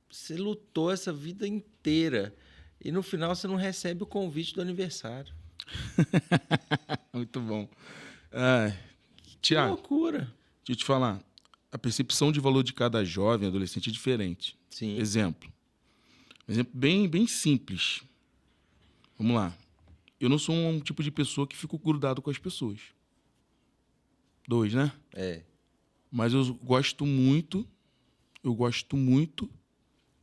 você lutou essa vida inteira e no final você não recebe o convite do aniversário. Muito bom. Que Tiago, loucura. deixa eu te falar. A percepção de valor de cada jovem, adolescente é diferente. Sim. Exemplo. Um exemplo bem, bem simples. Vamos lá. Eu não sou um tipo de pessoa que fico grudado com as pessoas. 2, né? Mas eu gosto muito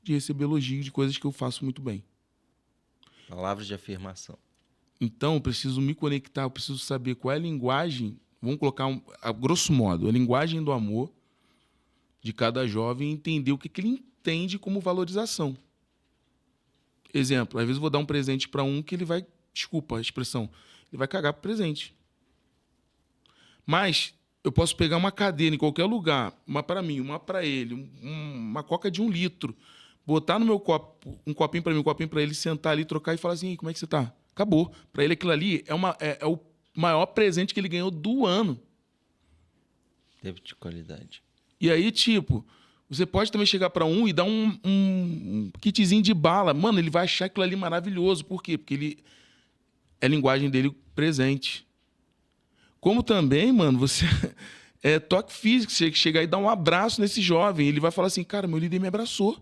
de receber elogio de coisas que eu faço muito bem. Palavras de afirmação. Então, eu preciso me conectar, eu preciso saber qual é a linguagem, vamos colocar, a grosso modo, a linguagem do amor de cada jovem e entender o que ele entende como valorização. Exemplo, às vezes eu vou dar um presente para um que ele vai, desculpa a expressão, ele vai cagar pro presente. Mas eu posso pegar uma cadeira em qualquer lugar, uma para mim, uma para ele, uma coca de 1 litro, botar no meu copo, um copinho para mim, um copinho para ele, sentar ali, trocar e falar assim: como é que você tá? Acabou. Para ele aquilo ali é o maior presente que ele ganhou do ano. Tempo de qualidade. E aí, tipo, você pode também chegar para um e dar um kitzinho de bala. Mano, ele vai achar aquilo ali maravilhoso. Por quê? Porque é a linguagem dele presente. Como também, mano, você... toque físico. Você chegar e dar um abraço nesse jovem. Ele vai falar assim: cara, meu líder me abraçou.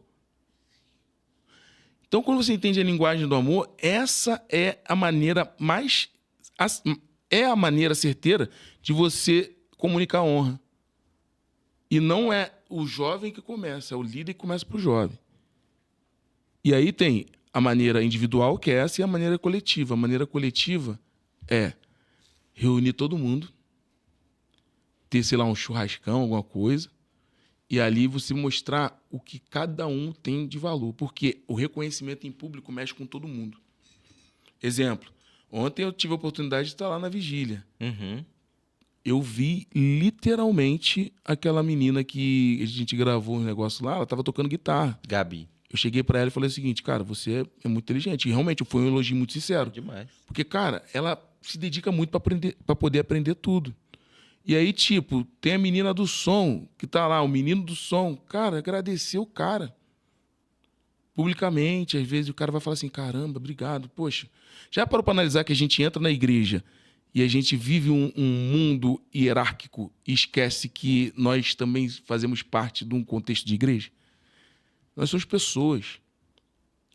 Então, quando você entende a linguagem do amor, essa é a maneira a maneira certeira de você comunicar a honra. E não é o jovem que começa, é o líder que começa para o jovem. E aí tem a maneira individual, que é essa, e a maneira coletiva. A maneira coletiva é reunir todo mundo, ter, sei lá, um churrascão, alguma coisa, e ali você mostrar o que cada um tem de valor. Porque o reconhecimento em público mexe com todo mundo. Exemplo, ontem eu tive a oportunidade de estar lá na vigília. Uhum. Eu vi literalmente aquela menina que a gente gravou um negócio lá, ela estava tocando guitarra. Gabi. Eu cheguei pra ela e falei o seguinte, cara, você é muito inteligente. E realmente foi um elogio muito sincero. Demais. Porque, cara, ela se dedica muito pra aprender, para poder aprender tudo. E aí, tipo, tem a menina do som, que tá lá, o menino do som. Cara, agradecer o cara. Publicamente, às vezes o cara vai falar assim, caramba, obrigado. Poxa, já parou pra analisar que a gente entra na igreja e a gente vive um mundo hierárquico e esquece que nós também fazemos parte de um contexto de igreja? Nós somos pessoas.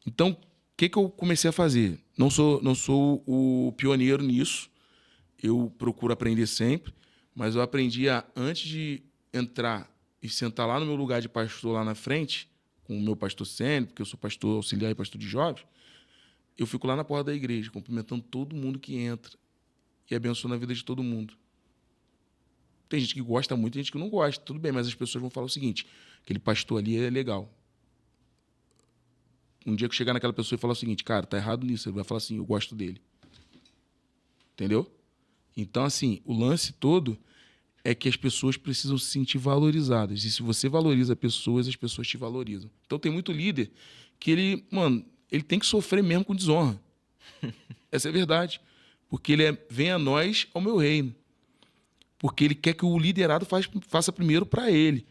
Então, o que eu comecei a fazer? Não sou o pioneiro nisso. Eu procuro aprender sempre, mas eu aprendi a, antes de entrar e sentar lá no meu lugar de pastor lá na frente, com o meu pastor sênior, porque eu sou pastor auxiliar e pastor de jovens, eu fico lá na porta da igreja, cumprimentando todo mundo que entra e abençoando a vida de todo mundo. Tem gente que gosta muito, tem gente que não gosta, tudo bem, mas as pessoas vão falar o seguinte, aquele pastor ali é legal. Um dia que eu chegar naquela pessoa e falar o seguinte, cara, tá errado nisso, ele vai falar assim, eu gosto dele. Entendeu? Então, assim, o lance todo é que as pessoas precisam se sentir valorizadas. E se você valoriza pessoas, as pessoas te valorizam. Então tem muito líder que ele, mano, ele tem que sofrer mesmo com desonra. Essa é a verdade. Porque ele vem a nós, ao meu reino. Porque ele quer que o liderado faça primeiro para ele.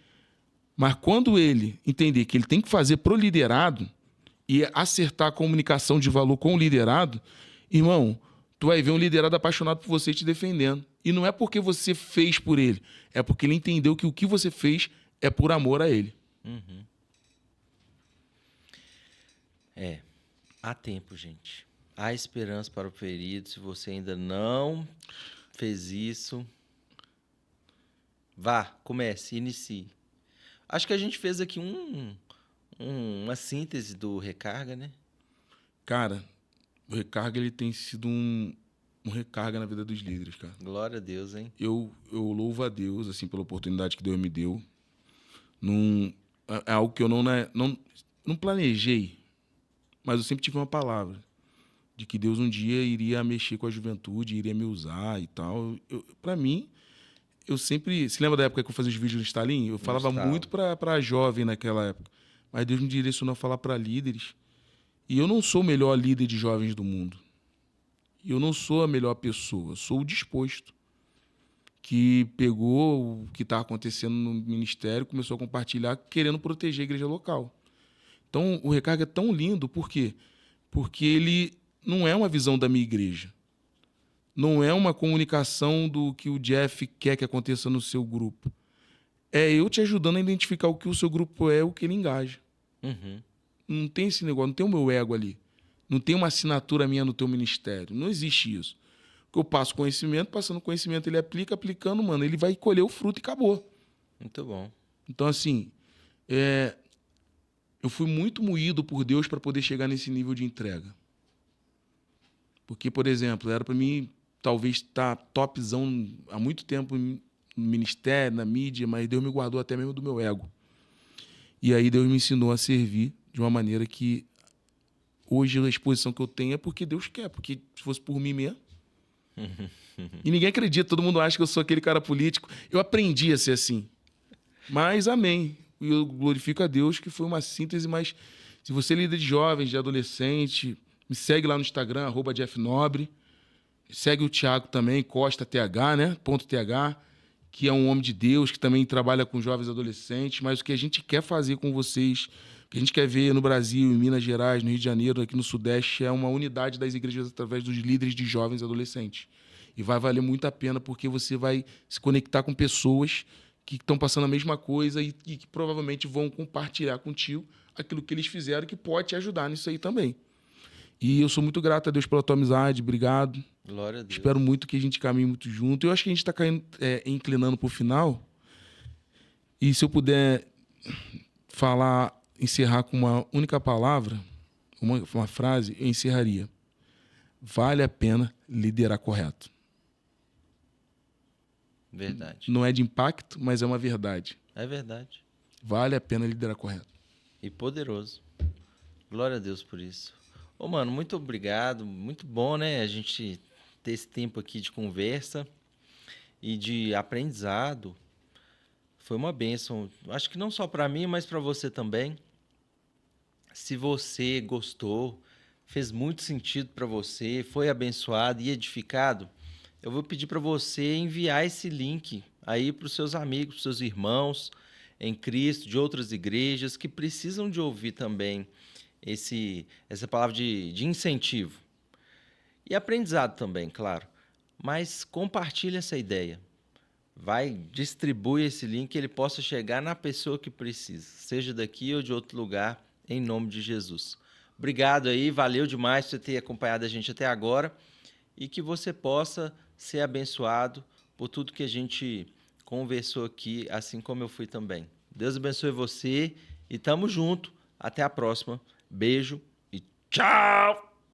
Mas quando ele entender que ele tem que fazer pro liderado e acertar a comunicação de valor com o liderado, irmão, tu vai ver um liderado apaixonado por você te defendendo. E não é porque você fez por ele, é porque ele entendeu que o que você fez é por amor a ele. Uhum. Há tempo, gente. Há esperança para o ferido. Se você ainda não fez isso, vá, comece, inicie. Acho que a gente fez aqui uma síntese do Recarga, né? Cara, o recarga ele tem sido um recarga na vida dos líderes, cara. Glória a Deus, hein? Eu louvo a Deus assim pela oportunidade que Deus me deu. Não, é algo que eu não planejei, mas eu sempre tive uma palavra de que Deus um dia iria mexer com a juventude, iria me usar e tal. Para mim, eu sempre... Se lembra da época que eu fazia os vídeos no Instalinho? Eu falava muito para jovem naquela época. Mas Deus me direcionou a falar para líderes. E eu não sou o melhor líder de jovens do mundo. Eu não sou a melhor pessoa. Eu sou o disposto. Que pegou o que estava acontecendo no ministério, começou a compartilhar, querendo proteger a igreja local. Então, o Recarga é tão lindo, por quê? Porque ele não é uma visão da minha igreja. Não é uma comunicação do que o Jeff quer que aconteça no seu grupo. É eu te ajudando a identificar o que o seu grupo é, o que ele engaja. Uhum. Não tem esse negócio, não tem o meu ego ali. Não tem uma assinatura minha no teu ministério. Não existe isso. Porque eu passo conhecimento, passando conhecimento, ele aplica, aplicando, mano, ele vai colher o fruto e acabou. Muito bom. Então, assim, eu fui muito moído por Deus para poder chegar nesse nível de entrega. Porque, por exemplo, era para mim talvez estar topzão há muito tempo no ministério, na mídia, mas Deus me guardou até mesmo do meu ego. E aí Deus me ensinou a servir de uma maneira que hoje a exposição que eu tenho é porque Deus quer, porque se fosse por mim mesmo. E ninguém acredita, todo mundo acha que eu sou aquele cara político. Eu aprendi a ser assim. Mas amém. E eu glorifico a Deus que foi uma síntese, mas se você é líder de jovens, de adolescente, me segue lá no Instagram, @JeffNobre. Segue o Thiago também, Costa TH, né? .th, que é um homem de Deus, que também trabalha com jovens e adolescentes. Mas o que a gente quer fazer com vocês, o que a gente quer ver no Brasil, em Minas Gerais, no Rio de Janeiro, aqui no Sudeste, é uma unidade das igrejas através dos líderes de jovens e adolescentes. E vai valer muito a pena, porque você vai se conectar com pessoas que estão passando a mesma coisa e que provavelmente vão compartilhar contigo aquilo que eles fizeram, que pode te ajudar nisso aí também. E eu sou muito grato a Deus pela tua amizade, obrigado. Glória a Deus. Espero muito que a gente caminhe muito junto. Eu acho que a gente está inclinando para o final. E se eu puder encerrar com uma única palavra, uma frase, eu encerraria. Vale a pena liderar correto. Verdade. Não é de impacto, mas é uma verdade. É verdade. Vale a pena liderar correto. E poderoso. Glória a Deus por isso. Ô, mano, muito obrigado. Muito bom, né? A gente ter esse tempo aqui de conversa e de aprendizado. Foi uma bênção. Acho que não só para mim, mas para você também. Se você gostou, fez muito sentido para você, foi abençoado e edificado, eu vou pedir para você enviar esse link aí para os seus amigos, para os seus irmãos em Cristo, de outras igrejas que precisam de ouvir também essa palavra de incentivo. E aprendizado também, claro. Mas compartilhe essa ideia. Vai, distribui esse link que ele possa chegar na pessoa que precisa, seja daqui ou de outro lugar, em nome de Jesus. Obrigado aí, valeu demais por você ter acompanhado a gente até agora e que você possa ser abençoado por tudo que a gente conversou aqui, assim como eu fui também. Deus abençoe você e tamo junto. Até a próxima. Beijo e tchau!